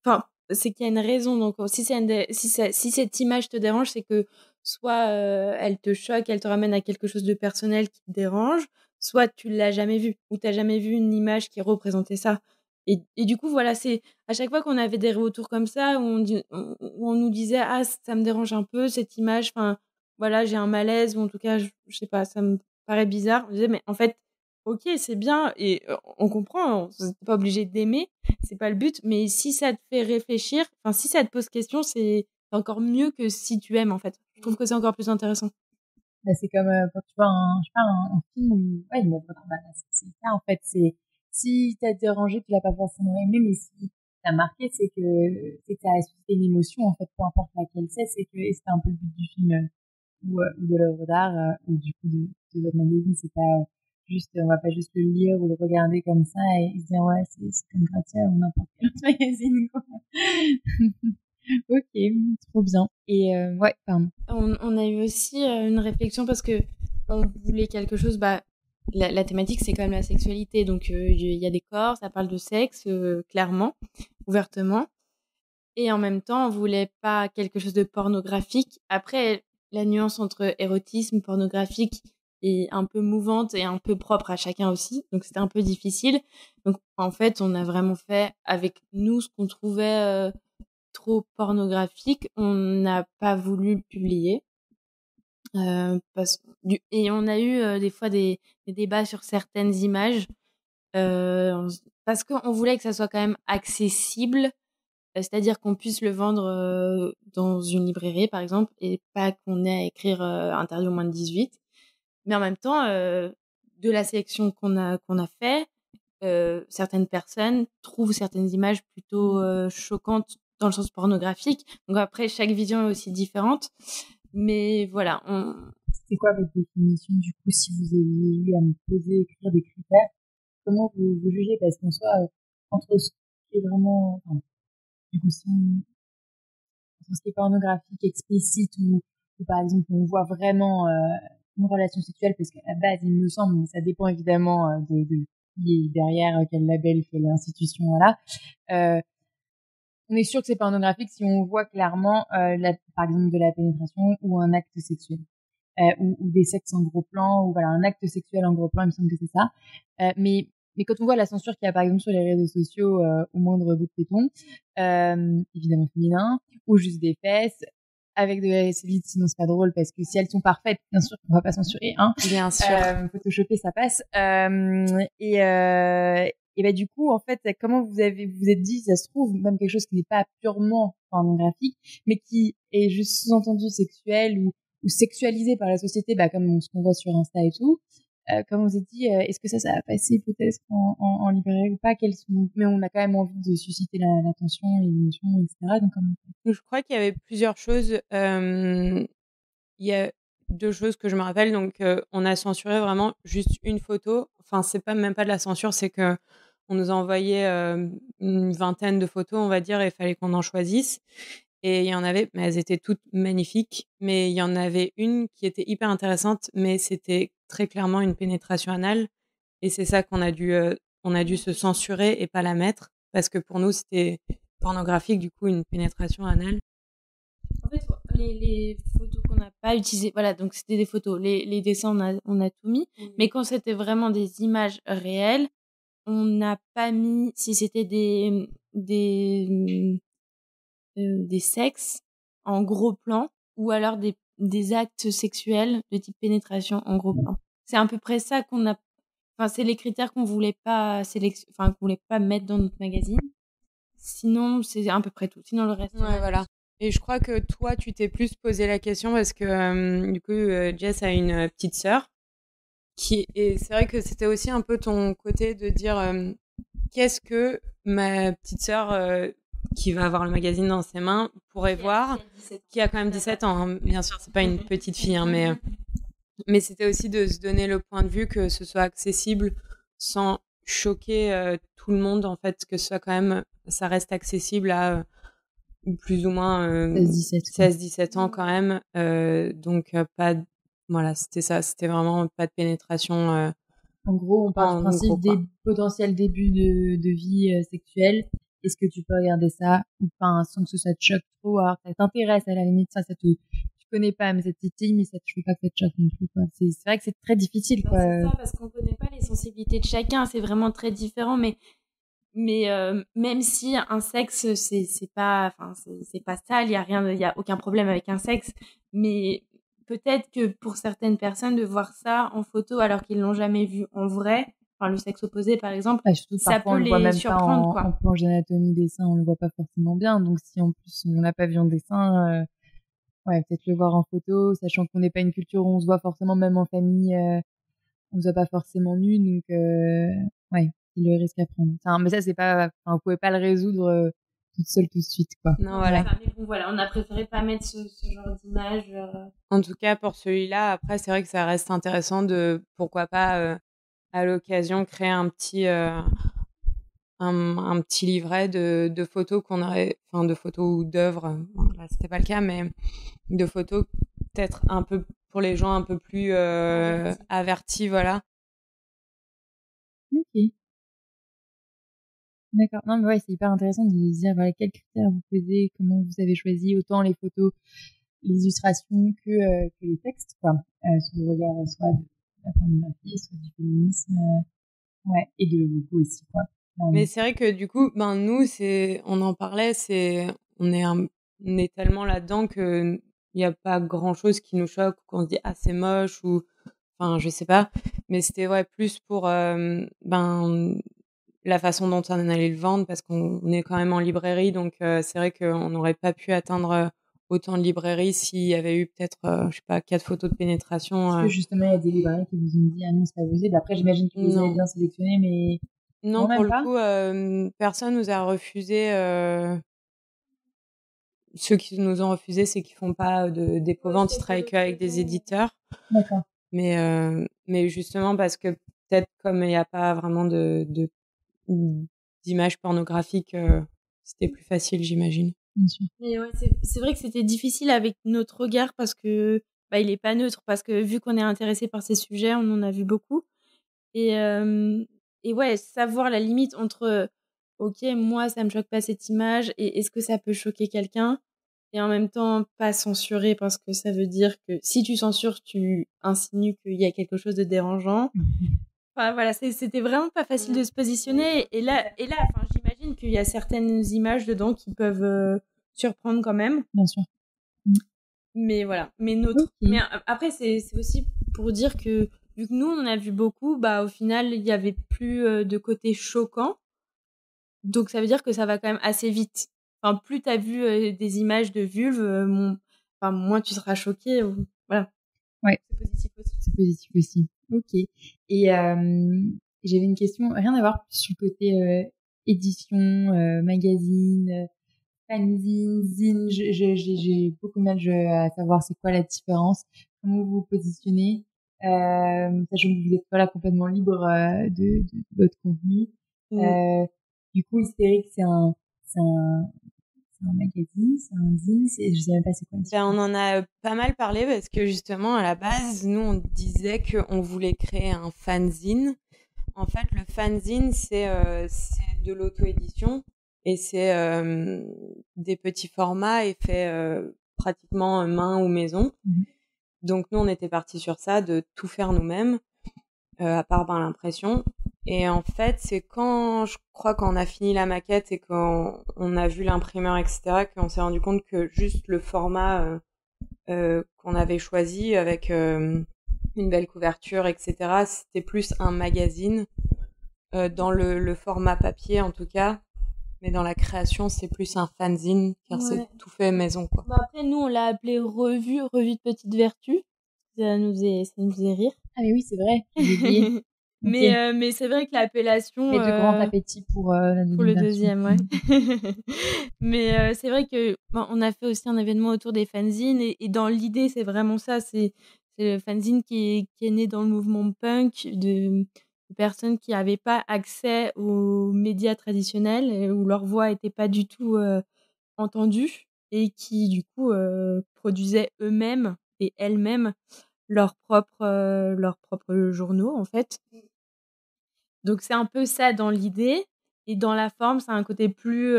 enfin, c'est qu'il y a une raison. Donc, si cette image te dérange, c'est que soit elle te choque, elle te ramène à quelque chose de personnel qui te dérange, soit tu l'as jamais vu ou t'as jamais vu une image qui représentait ça. Et du coup, voilà, c'est à chaque fois qu'on avait des retours comme ça, où on nous disait ah ça me dérange un peu cette image, enfin voilà j'ai un malaise ou en tout cas je sais pas, ça me paraît bizarre. On disait mais en fait ok c'est bien et on comprend, on n'est pas obligé d'aimer, c'est pas le but, mais si ça te fait réfléchir, enfin si ça te pose question, c'est encore mieux que si tu aimes en fait. Je trouve que c'est encore plus intéressant. C'est comme quand tu vois un film où une œuvre d'art, c'est ça en fait, c'est si t'as dérangé, tu l'as pas forcément aimé, mais si t'as marqué, c'est que ça a suscité une émotion en fait, peu importe laquelle c'est que et c'était un peu le but du film ou de l'œuvre d'art ou du coup de votre magazine, c'est pas juste on va pas juste le lire ou le regarder comme ça et se dire ouais c'est comme Grazia ou n'importe quel autre magazine quoi. Ok, trop bien. Et ouais, pardon. On a eu aussi une réflexion parce que on voulait quelque chose. La thématique c'est quand même la sexualité, donc il y a des corps, ça parle de sexe clairement, ouvertement, et en même temps on voulait pas quelque chose de pornographique. Après la nuance entre érotisme, pornographique est un peu mouvante et un peu propre à chacun aussi, donc c'était un peu difficile. Donc en fait on a vraiment fait avec nous ce qu'on trouvait trop pornographique, on n'a pas voulu le publier. Et on a eu des fois des débats sur certaines images parce qu'on voulait que ça soit quand même accessible, c'est-à-dire qu'on puisse le vendre dans une librairie par exemple et pas qu'on ait à écrire interdit aux moins de 18. Mais en même temps, de la sélection qu'on a fait, certaines personnes trouvent certaines images plutôt choquantes dans le sens pornographique. Donc après, chaque vision est aussi différente. Mais voilà. C'était quoi votre définition du coup si vous aviez eu à me poser, écrire des critères? Comment vous jugez? Parce qu'en soi, entre ce qui est vraiment... Enfin, du coup, entre ce qui est pornographique, explicite ou par exemple on voit vraiment une relation sexuelle, parce qu'à la base, il me semble, mais ça dépend évidemment de qui est derrière, quel label, quelle institution, voilà. On est sûr que c'est pornographique si on voit clairement, par exemple, de la pénétration ou un acte sexuel. Ou des sexes en gros plan, ou voilà, un acte sexuel en gros plan, il me semble que c'est ça. Mais quand on voit la censure qu'il y a par exemple sur les réseaux sociaux au moindre bout de téton, évidemment féminin, ou juste des fesses, avec de la cellulite, sinon c'est pas drôle, parce que si elles sont parfaites, bien sûr qu'on va pas censurer, hein. Bien sûr. Photoshopper, ça passe. Et bah, du coup, en fait, comment vous êtes dit, ça se trouve, même quelque chose qui n'est pas purement pornographique, mais qui est juste sous-entendu sexuel ou sexualisé par la société, comme ce qu'on voit sur Insta et tout. Comme on s'est dit, est-ce que ça va passer peut-être en librairie ou pas? Mais on a quand même envie de susciter l'attention et l'émotion, etc. Donc, je crois qu'il y avait plusieurs choses. Il y a 2 choses que je me rappelle. Donc, on a censuré vraiment juste une photo. Enfin, c'est même pas de la censure, c'est que on nous a envoyé une vingtaine de photos, on va dire, et il fallait qu'on en choisisse. Et il y en avait, mais elles étaient toutes magnifiques. Mais il y en avait une qui était hyper intéressante, mais c'était très clairement une pénétration anale. Et c'est ça qu'on a dû se censurer et pas la mettre, parce que pour nous c'était pornographique, du coup une pénétration anale. En fait, les photos qu'on n'a pas utilisées, voilà, donc c'était des photos. Les dessins, on a tout mis. Mais quand c'était vraiment des images réelles, on n'a pas mis, si c'était des des sexes en gros plan ou alors des actes sexuels de type pénétration en gros plan. C'est à peu près ça qu'on a. Enfin, c'est les critères qu'on voulait pas qu'on voulait pas mettre dans notre magazine. Sinon, c'est à peu près tout. Sinon, le reste. Ouais, voilà. Et je crois que toi, tu t'es plus posé la question parce que du coup, Jess a une petite sœur et c'est vrai que c'était aussi un peu ton côté de dire qu'est-ce que ma petite sœur qui va avoir le magazine dans ses mains pourrait voir, qui a quand même 17 ans. Hein. Bien sûr, c'est pas une petite fille, hein, mais c'était aussi de se donner le point de vue que ce soit accessible sans choquer tout le monde, en fait, que ce soit quand même, ça reste accessible à plus ou moins 16-17 ans quand même. Donc, pas voilà, c'était ça, c'était vraiment pas de pénétration. En gros, on parle du principe des potentiels débuts de vie sexuelle. Est-ce que tu peux regarder ça ou pas sans que ça te choque trop? Alors, ça t'intéresse à la limite, ça tu connais pas, mais ça te titille, mais ça te choque pas que ça te choque non plus, quoi. C'est vrai que c'est très difficile, quoi. C'est ça, parce qu'on connaît pas les sensibilités de chacun, c'est vraiment très différent, mais même si un sexe c'est pas sale, il y a aucun problème avec un sexe, mais peut-être que pour certaines personnes de voir ça en photo alors qu'ils l'ont jamais vu en vrai, enfin le sexe opposé par exemple, ça peut les surprendre, quoi. En planche d'anatomie des seins, on le voit pas forcément bien, donc si en plus on n'a pas vu en dessin, ouais, peut-être le voir en photo, sachant qu'on n'est pas une culture où on se voit forcément, même en famille, on se voit pas forcément nu, donc ouais, c'est le risque à prendre. Enfin, mais ça c'est pas, enfin, vous pouvez pas le résoudre toute seule tout de suite, quoi. Non, voilà. Mais bon, voilà, on a préféré pas mettre ce genre d'image. En tout cas, pour celui-là, après, c'est vrai que ça reste intéressant de, pourquoi pas, à l'occasion, créer un petit livret de photos qu'on aurait, enfin, de photos ou d'œuvres. Bon, là, c'était pas le cas, mais de photos peut-être un peu pour les gens un peu plus avertis, voilà. Ok. D'accord. Non, mais ouais, c'est hyper intéressant de se dire, voilà, quels critères vous posez, comment vous avez choisi autant les photos, les illustrations que les textes, quoi. Sous le regard soit de la pornographie, soit du féminisme, ouais, et de vos goûts aussi, quoi. Mais c'est vrai que du coup, nous, on en parlait, on est tellement là-dedans que il y a pas grand-chose qui nous choque, ou qu'on se dit ah c'est moche ou, enfin je sais pas. Mais c'était plus pour la façon dont on allait le vendre, parce qu'on est quand même en librairie, donc c'est vrai qu'on n'aurait pas pu atteindre autant de librairies s'il y avait eu peut-être, je sais pas, 4 photos de pénétration. Parce que justement, il y a des librairies qui vous ont dit ah non, c'est pas possible. Après, j'imagine que vous avez bien sélectionné, mais non, pour le coup, personne nous a refusé. Ceux qui nous ont refusé, c'est qu'ils font pas de dépôt-vente, ils travaillent qu'avec des éditeurs. D'accord. Mais justement, parce que peut-être comme il n'y a pas vraiment d'images pornographiques, c'était plus facile, j'imagine. Bien sûr. Mais ouais, c'est vrai que c'était difficile avec notre regard parce que il est pas neutre, parce que vu qu'on est intéressé par ces sujets, on en a vu beaucoup. Et ouais, savoir la limite entre ok, moi ça me choque pas cette image, et est-ce que ça peut choquer quelqu'un, et en même temps pas censurer, parce que ça veut dire que si tu censures, tu insinues qu'il y a quelque chose de dérangeant. Enfin voilà, c'était vraiment pas facile de se positionner, et là enfin j'imagine qu'il y a certaines images dedans qui peuvent surprendre quand même. Bien sûr. Mais voilà, mais notre mais après c'est aussi pour dire que vu que nous on en a vu beaucoup, au final il y avait plus de côté choquant, donc ça veut dire que ça va quand même assez vite. Enfin, plus t'as vu des images de vulve, moins tu seras choqué. Voilà. Ouais. C'est positif aussi. C'est positif aussi. Ok. Et j'avais une question, rien à voir sur le côté édition, magazine, fanzine, zine. J'ai beaucoup de mal à savoir c'est quoi la différence, comment vous vous positionnez, sachant que vous êtes pas là complètement libre de votre contenu. Du coup, Hystérique, c'est un magazine, c'est un zine, je sais même pas c'est quoi. On en a pas mal parlé, parce que justement, à la base, nous, on disait qu'on voulait créer un fanzine. En fait, le fanzine, c'est de l'auto-édition, et c'est des petits formats et fait pratiquement main ou maison. Donc, nous, on était partis sur ça, de tout faire nous-mêmes, à part l'impression. Et en fait, c'est je crois quand on a fini la maquette et quand on a vu l'imprimeur, etc., qu'on s'est rendu compte que juste le format qu'on avait choisi avec une belle couverture, etc., c'était plus un magazine, dans le format papier en tout cas. Mais dans la création, c'est plus un fanzine, car c'est tout fait maison, quoi. Bah après, nous, on l'a appelé revue de Petite Vertu. Ça nous faisait rire. Ah mais oui, c'est vrai. J'ai oublié. Mais c'est vrai que l'appellation... Mais de grand appétit pour le deuxième, ouais. Mais c'est vrai que on a fait aussi un événement autour des fanzines et dans l'idée, c'est vraiment ça. C'est le fanzine qui est né dans le mouvement punk de personnes qui n'avaient pas accès aux médias traditionnels, où leur voix n'était pas du tout entendue et qui, du coup, produisaient eux-mêmes et elles-mêmes leurs propres journaux, en fait. Donc, c'est un peu ça dans l'idée. Et dans la forme, ça a un côté plus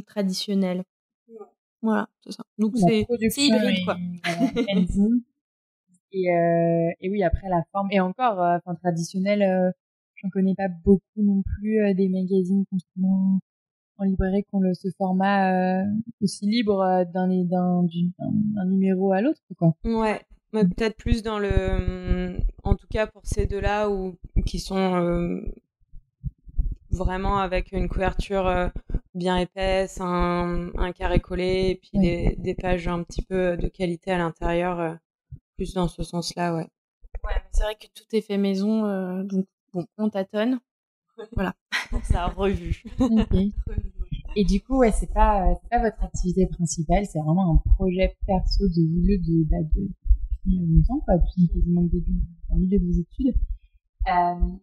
traditionnel. Voilà, c'est ça. Donc, c'est hybride, quoi. Et oui, après, la forme. Et encore, traditionnel, j'en connais pas beaucoup non plus des magazines qu'on trouve en librairie qui ont ce format aussi libre d'un numéro à l'autre, quoi. Ouais. Peut-être plus dans en tout cas pour ces deux-là qui sont vraiment avec une couverture bien épaisse, un carré collé et puis des pages un petit peu de qualité à l'intérieur, plus dans ce sens-là, ouais. Ouais, mais c'est vrai que tout est fait maison, donc bon, on tâtonne. Voilà. Pour sa revue. Okay. Et du coup, c'est pas votre activité principale, c'est vraiment un projet perso de vous deux depuis longtemps, quoi, depuis quasiment le milieu de vos études.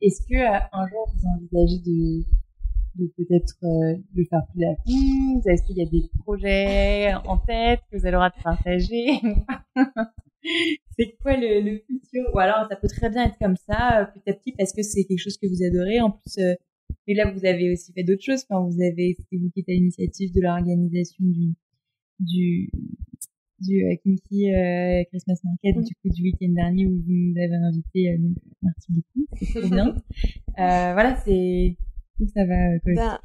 Est-ce que un jour vous envisagez de peut-être le faire plus à fond? Est-ce qu'il y a des projets en tête que vous avez le droit de partager? C'est quoi le futur? Ou alors ça peut très bien être comme ça, petit à petit, parce que c'est quelque chose que vous adorez. En plus, mais là vous avez aussi fait d'autres choses. Enfin, c'était vous qui êtes à l'initiative de l'organisation du Kinky Christmas Market, du coup du week-end dernier où vous nous avez invités. Donc merci beaucoup, c'est trop bien. Voilà, c'est où ça va.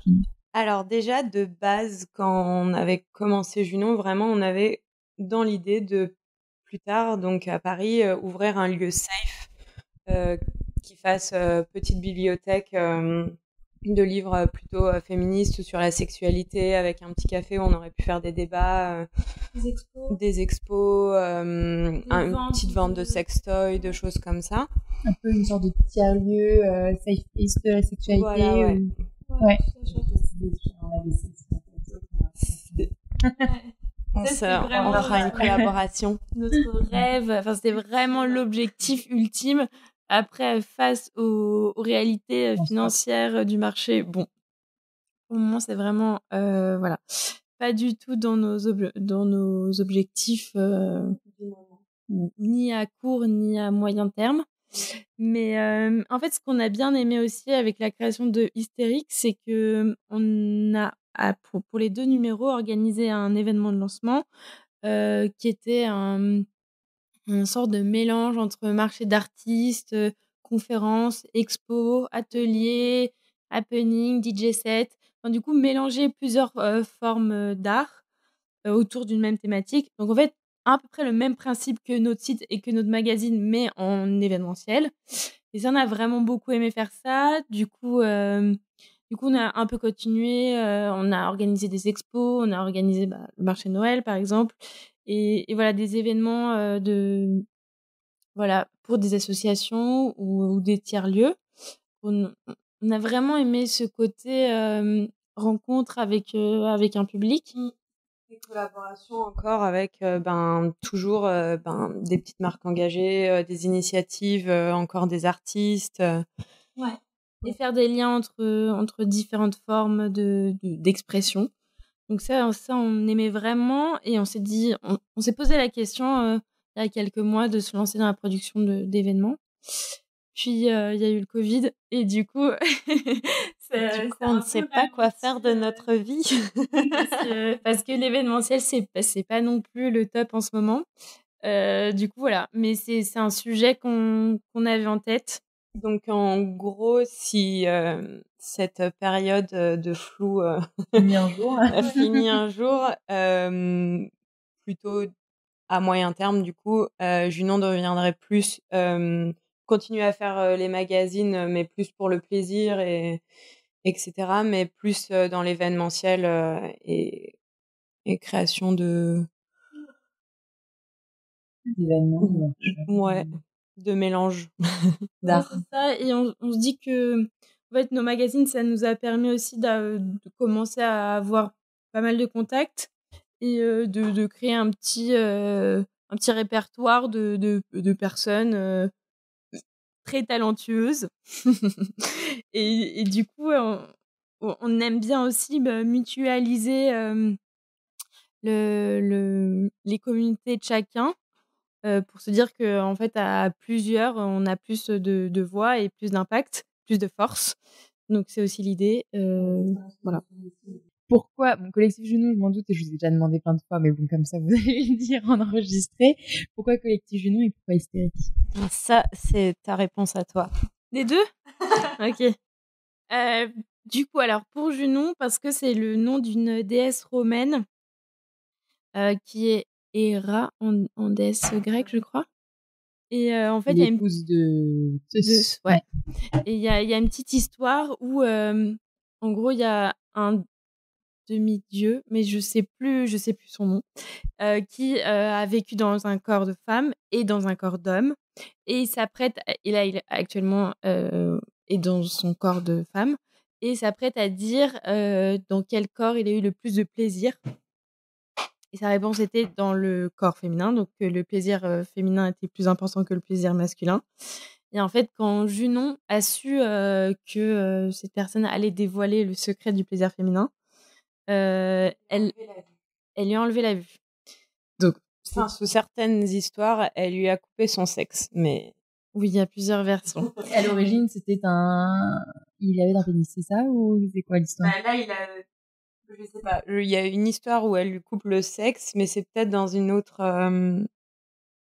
Alors déjà de base, quand on avait commencé Junon, vraiment on avait dans l'idée de plus tard, donc à Paris, ouvrir un lieu safe qui fasse petite bibliothèque de livres plutôt féministes sur la sexualité, avec un petit café où on aurait pu faire des débats, des expos, une petite vente de sextoys, de choses comme ça. Un peu une sorte de tiers-lieu safe place de la sexualité. Voilà, ouais. Ouais. On fera une collaboration. Notre rêve, c'était vraiment l'objectif ultime. Après, face aux réalités financières du marché, bon, pour le moment, c'est vraiment, voilà, pas du tout dans nos objectifs, ni à court ni à moyen terme. Mais en fait, ce qu'on a bien aimé aussi avec la création de Hystérique, c'est que on a, pour les 2 numéros, organisé un événement de lancement qui était un sorte de mélange entre marché d'artistes, conférences, expos, ateliers, happening, DJ set. Enfin, du coup, mélanger plusieurs formes d'art autour d'une même thématique. Donc, en fait, à peu près le même principe que notre site et que notre magazine, mais en événementiel. Et ça, on a vraiment beaucoup aimé faire ça. Du coup, on a un peu continué. On a organisé des expos, on a organisé le marché de Noël, par exemple. Et voilà, des événements pour des associations ou des tiers-lieux. On a vraiment aimé ce côté rencontre avec un public. Des collaborations encore avec toujours des petites marques engagées, des initiatives, encore des artistes. Ouais. Et faire des liens entre différentes formes d'expression. Donc ça, on aimait vraiment et on s'est dit, on s'est posé la question il y a quelques mois de se lancer dans la production d'événements. Puis il y a eu le Covid et du coup, on ne sait pas quoi faire de notre vie. parce que l'événementiel, c'est pas non plus le top en ce moment. Du coup, voilà. Mais c'est un sujet qu'on avait en tête Donc en gros, si cette période de flou Finit un jour. finit un jour, plutôt à moyen terme, du coup, Junon deviendrait plus continuer à faire les magazines, mais plus pour le plaisir et etc. Mais plus dans l'événementiel et création de D'événements. ouais, de mélange Ouais, d'art. c'est ça. Et on se dit que, en fait, nos magazines, ça nous a permis aussi de commencer à avoir pas mal de contacts et de créer un petit répertoire de personnes très talentueuses. Et du coup, on aime bien aussi mutualiser les communautés de chacun. Pour se dire qu'en fait, à plusieurs, on a plus de voix et plus d'impact, plus de force. Donc c'est aussi l'idée, voilà. Pourquoi mon collectif Junon, je m'en doute et je vous ai déjà demandé plein de fois, mais bon, comme ça, vous allez le dire en enregistré. Pourquoi collectif Junon et pourquoi Hystérique? Ça, c'est ta réponse à toi. Les 2? OK. Du coup, alors pour Junon, parce que c'est le nom d'une déesse romaine, qui est Héra en déesse grecque, je crois. Et en fait, il y a une L'épouse de Zeus. ouais. Et il y a une petite histoire où, en gros, il y a un demi-dieu, mais je sais plus son nom, qui a vécu dans un corps de femme et dans un corps d'homme, et il s'apprête, et là, il actuellement est dans son corps de femme, et il s'apprête à dire dans quel corps il a eu le plus de plaisir. Et sa réponse était dans le corps féminin, donc le plaisir féminin était plus important que le plaisir masculin. Et en fait, quand Junon a su que cette personne allait dévoiler le secret du plaisir féminin, elle lui a enlevé la vue. Donc, Enfin, sous certaines histoires, elle lui a coupé son sexe, mais oui, il y a plusieurs versions. À l'origine, il avait un pénis, c'est ça, ou c'est quoi l'histoire? là, je sais pas. Il y a une histoire où elle lui coupe le sexe, mais c'est peut-être dans une autre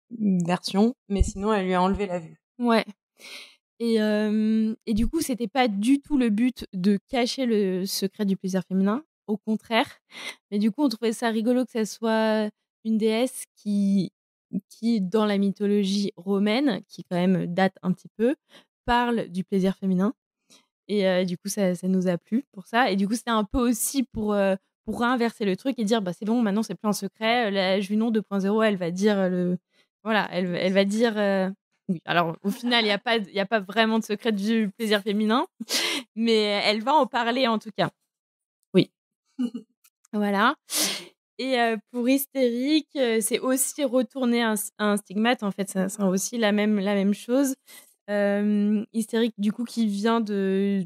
version. Mais sinon, elle lui a enlevé la vue. Ouais. Et du coup, c'était pas du tout le but de cacher le secret du plaisir féminin, au contraire. Mais du coup, on trouvait ça rigolo que ça soit une déesse qui dans la mythologie romaine, qui quand même date un petit peu, parle du plaisir féminin. Et du coup, ça nous a plu pour ça. Et du coup, c'était un peu aussi pour réinverser le truc et dire, bah, c'est bon, maintenant, c'est plus un secret. La Junon 2.0, elle va dire voilà, elle va dire oui. Alors, au final, il y a pas vraiment de secret du plaisir féminin, mais elle va en parler en tout cas. Oui. Voilà. Et pour Hystérique, c'est aussi retourner un stigmate. En fait, ça sera aussi la même chose. Hystérique, du coup, qui vient de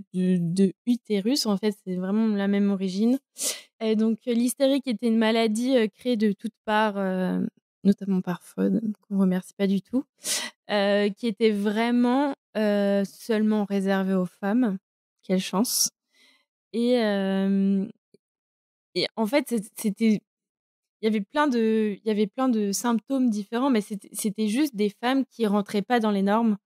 utérus. En fait, c'est vraiment la même origine. Et donc, l'hystérique était une maladie créée de toutes parts, notamment par Freud, qu'on remercie pas du tout, qui était vraiment seulement réservée aux femmes. Quelle chance. Et en fait, c'était il y avait plein de symptômes différents, mais c'était juste des femmes qui rentraient pas dans les normes,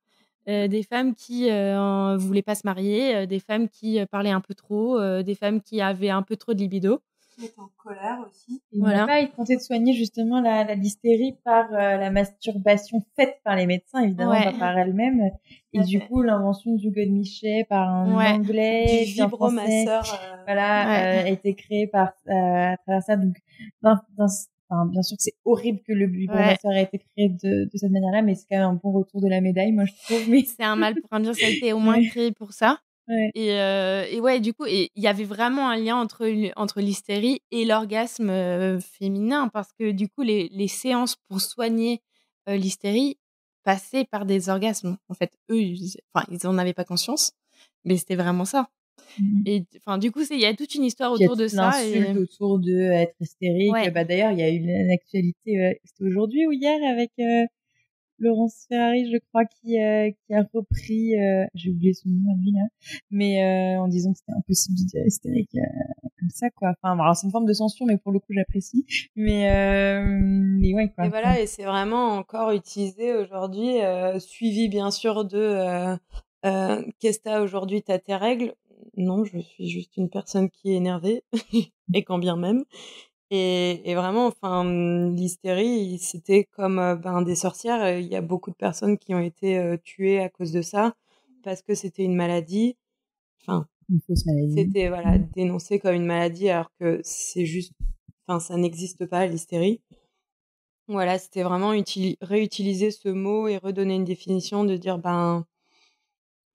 des femmes qui voulaient pas se marier, des femmes qui parlaient un peu trop, des femmes qui avaient un peu trop de libido. Qui est en colère aussi. Il n'a pas été tenté de soigner justement la l'hystérie par la masturbation faite par les médecins, évidemment, pas par elle-même. Et du coup, l'invention du godemichet par un anglais, du vibromasseur, a été créée à travers ça. Donc, bien sûr que c'est horrible que le vibromasseur ait été créé de cette manière-là, mais c'est quand même un bon retour de la médaille, moi je trouve. Mais c'est un mal pour un bien, ça a été au moins créé pour ça. Ouais. Et ouais, du coup, il y avait vraiment un lien entre l'hystérie et l'orgasme féminin, parce que du coup, les séances pour soigner l'hystérie passaient par des orgasmes. En fait, eux, ils en avaient pas conscience, mais c'était vraiment ça. Et enfin, du coup, il y a toute une histoire autour de ça. L'insulte autour de être hystérique. Ouais. Bah d'ailleurs, il y a eu une actualité, c'était aujourd'hui ou hier avec Laurence Ferrari, je crois, qui a repris, j'ai oublié son nom à lui là, mais en disant que c'était impossible de dire hystérique comme ça, quoi. Enfin, alors c'est une forme de censure, mais pour le coup, j'apprécie. Mais ouais, quoi. Et voilà, et c'est vraiment encore utilisé aujourd'hui, suivi bien sûr de Qu'est-ce que t'as aujourd'hui? T'as tes règles? Non, je suis juste une personne qui est énervée, et quand bien même. Et vraiment, enfin, l'hystérie, c'était comme des sorcières. Il y a beaucoup de personnes qui ont été tuées à cause de ça, parce que c'était une maladie. Enfin, une fausse maladie. C'était dénoncé comme une maladie, alors que c'est juste, enfin, ça n'existe pas, l'hystérie. Voilà, c'était vraiment réutiliser ce mot et redonner une définition, de dire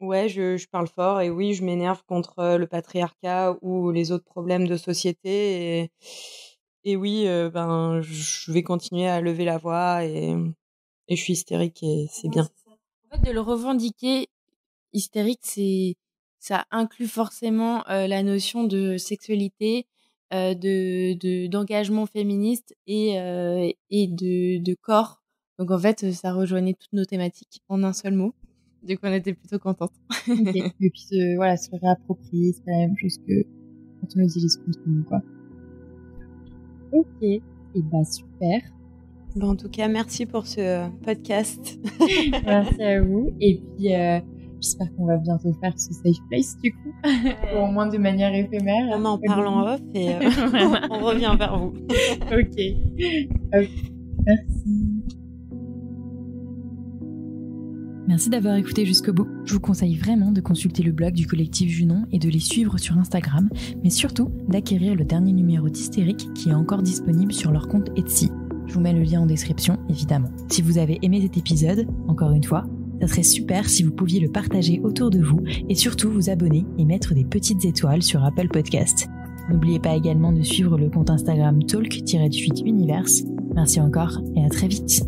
ouais, je parle fort et oui, je m'énerve contre le patriarcat ou les autres problèmes de société, et oui, je vais continuer à lever la voix, et je suis hystérique, et c'est bien. C'est ça. En fait, de le revendiquer, hystérique, ça inclut forcément la notion de sexualité, d'engagement féministe et de corps. Donc en fait, ça rejoignait toutes nos thématiques en un seul mot. Donc on était plutôt contentes. Okay. Et puis se réapproprier, c'est pas la même chose que quand on utilise contre nous, quoi. Ok, et super. En tout cas, merci pour ce podcast. Merci à vous. Et puis j'espère qu'on va bientôt faire ce safe place du coup, au moins de manière éphémère. On en parle en off et on revient vers vous. Ok. Merci. Merci d'avoir écouté jusqu'au bout. Je vous conseille vraiment de consulter le blog du collectif Junon et de les suivre sur Instagram, mais surtout d'acquérir le dernier numéro d'Hystérique qui est encore disponible sur leur compte Etsy. Je vous mets le lien en description, évidemment. Si vous avez aimé cet épisode, encore une fois, ça serait super si vous pouviez le partager autour de vous et surtout vous abonner et mettre des petites étoiles sur Apple Podcast. N'oubliez pas également de suivre le compte Instagram Talk-Universe. Merci encore et à très vite.